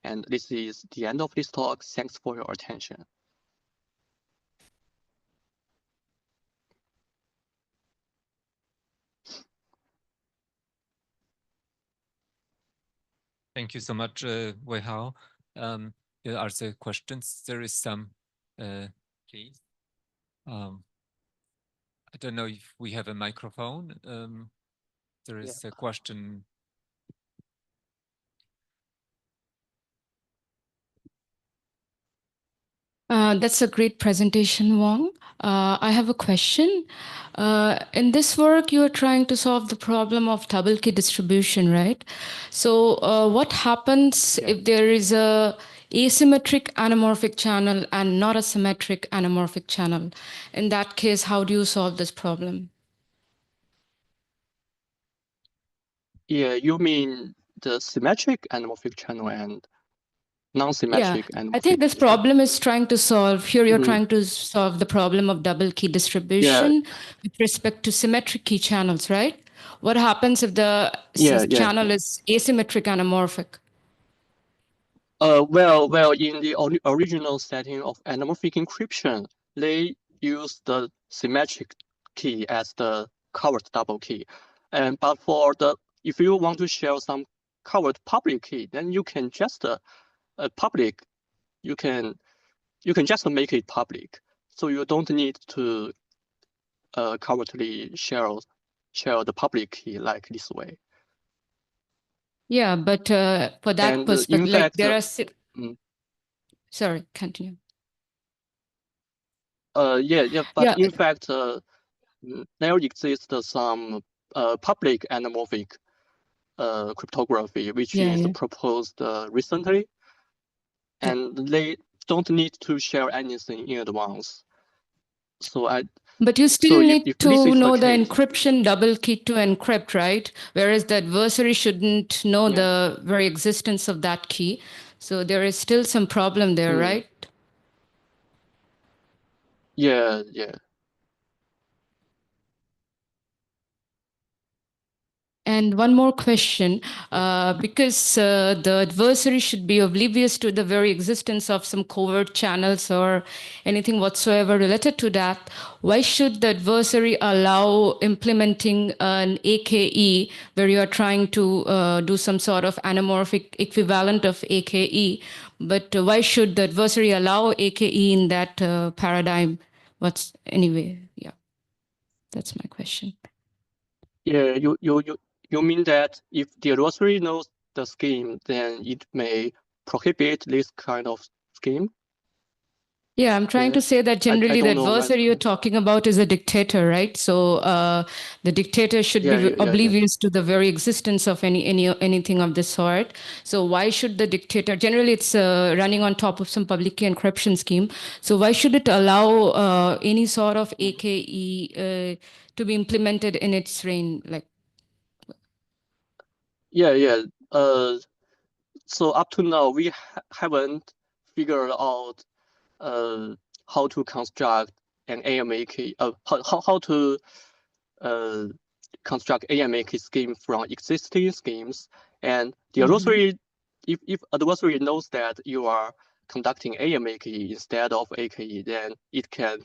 [SPEAKER 5] And this is the end of this talk. Thanks for your attention.
[SPEAKER 1] Thank you so much, Wei Hao. There are the questions. There is some, please. I don't know if we have a microphone. There is a question.
[SPEAKER 6] That's a great presentation, Wang. I have a question. In this work, you are trying to solve the problem of double key distribution, right? So what happens if there is a asymmetric anamorphic channel and not a symmetric anamorphic channel? In that case, how do you solve this problem?
[SPEAKER 5] Yeah, you mean the symmetric anamorphic channel and non-symmetric anamorphic?
[SPEAKER 6] I think this problem is trying to solve, here you're trying to solve the problem of double key distribution with respect to symmetric key channels, right? What happens if the channel is asymmetric anamorphic?
[SPEAKER 5] Well, in the original setting of anamorphic encryption, they use the symmetric key as the covered double key. But for if you want to share some covered public key, then you can just public. You can just make it public, so you don't need to covertly share the public key like this way.
[SPEAKER 6] Yeah, but for that perspective, like there are. Sorry, continue.
[SPEAKER 5] But in fact, there exists some public anamorphic cryptography, which is proposed recently, and they don't need to share anything in advance.
[SPEAKER 6] But you still need to know the encryption double key to encrypt, right? Whereas the adversary shouldn't know the very existence of that key. So there is still some problem there, right?
[SPEAKER 5] Yeah.
[SPEAKER 6] And one more question, because the adversary should be oblivious to the very existence of some covert channels or anything whatsoever related to that, why should the adversary allow implementing an AKE where you are trying to do some sort of anamorphic equivalent of AKE? But why should the adversary allow AKE in that paradigm? Anyway, that's my question.
[SPEAKER 5] Yeah, you mean that if the adversary knows the scheme, then it may prohibit this kind of scheme?
[SPEAKER 6] Yeah, I'm trying to say that generally the
[SPEAKER 5] don't know
[SPEAKER 6] adversary you're talking about is a dictator, right? So the dictator should be oblivious to the very existence of anything of this sort. So why should the dictator, generally it's running on top of some public key encryption scheme. So why should it allow any sort of AKE to be implemented in its reign? Like,
[SPEAKER 5] so up to now, we haven't figured out how to construct an AMAK, how to construct AMAK scheme from existing schemes. And the adversary, if adversary knows that you are conducting AMAK instead of AKE, then it can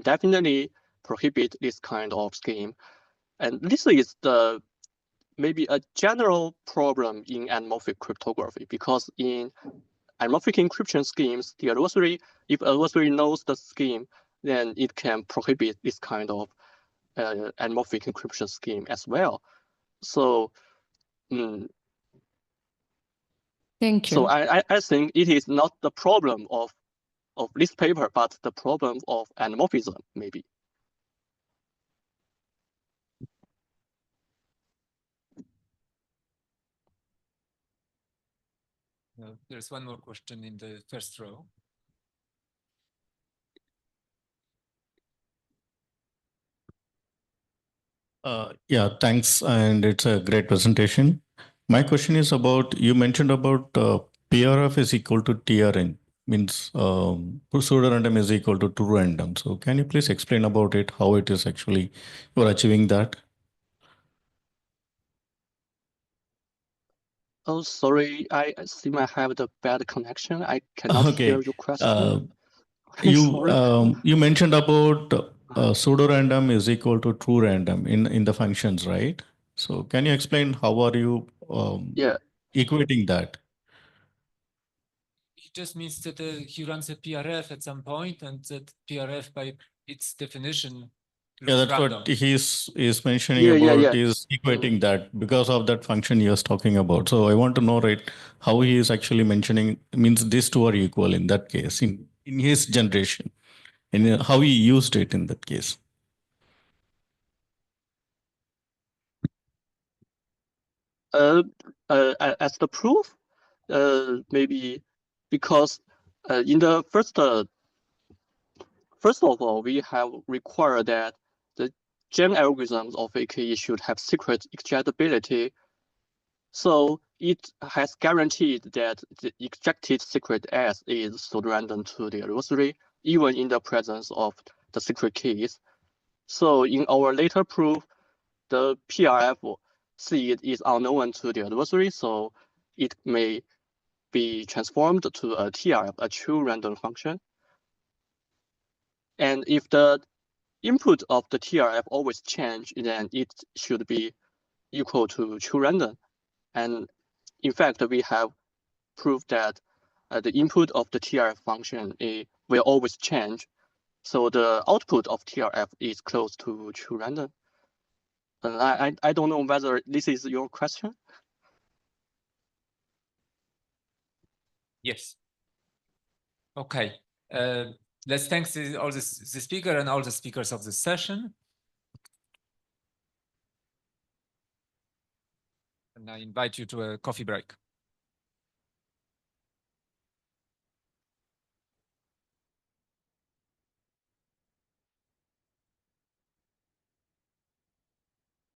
[SPEAKER 5] definitely prohibit this kind of scheme. And this is maybe a general problem in anamorphic cryptography, because in anamorphic encryption schemes, if adversary knows the scheme, then it can prohibit this kind of anamorphic encryption scheme as well. So,
[SPEAKER 6] thank you.
[SPEAKER 5] So I think it is not the problem of this paper, but the problem of anamorphism, maybe.
[SPEAKER 1] There's one more question in the first row.
[SPEAKER 7] Yeah, thanks. And it's a great presentation. My question is about, you mentioned about PRF is equal to TRN, means pseudo random is equal to true random. So can you please explain about it, how it is actually you're achieving that?
[SPEAKER 5] Oh, sorry, I seem I have the bad connection. I cannot hear your question.
[SPEAKER 7] You mentioned about pseudo random is equal to true random in the functions, right? So can you explain how are you equating that?
[SPEAKER 1] It just means that he runs a PRF at some point, and that PRF by its definition.
[SPEAKER 7] Yeah, that's
[SPEAKER 1] random.
[SPEAKER 7] what he's mentioning about. He's equating that because of that function he was talking about. So I want to know, right, how he is actually mentioning, means these two are equal in that case, in his generation, and how he used it in that case.
[SPEAKER 5] As the proof, maybe because in the first of all, we have required that the gem algorithms of AKE should have secret extractability. So it has guaranteed that the extracted secret S is pseudo-random to the adversary, even in the presence of the secret keys. So in our later proof, the PRF seed is unknown to the adversary, so it may be transformed to a TRF, a true random function. And if the input of the TRF always change, then it should be equal to true random. And in fact, we have proved that the input of the TRF function will always change. So the output of TRF is close to true random. And I don't know whether this is your question.
[SPEAKER 1] Yes. Okay. Let's thank all the speaker and all the speakers of this session. And I invite you to a coffee break.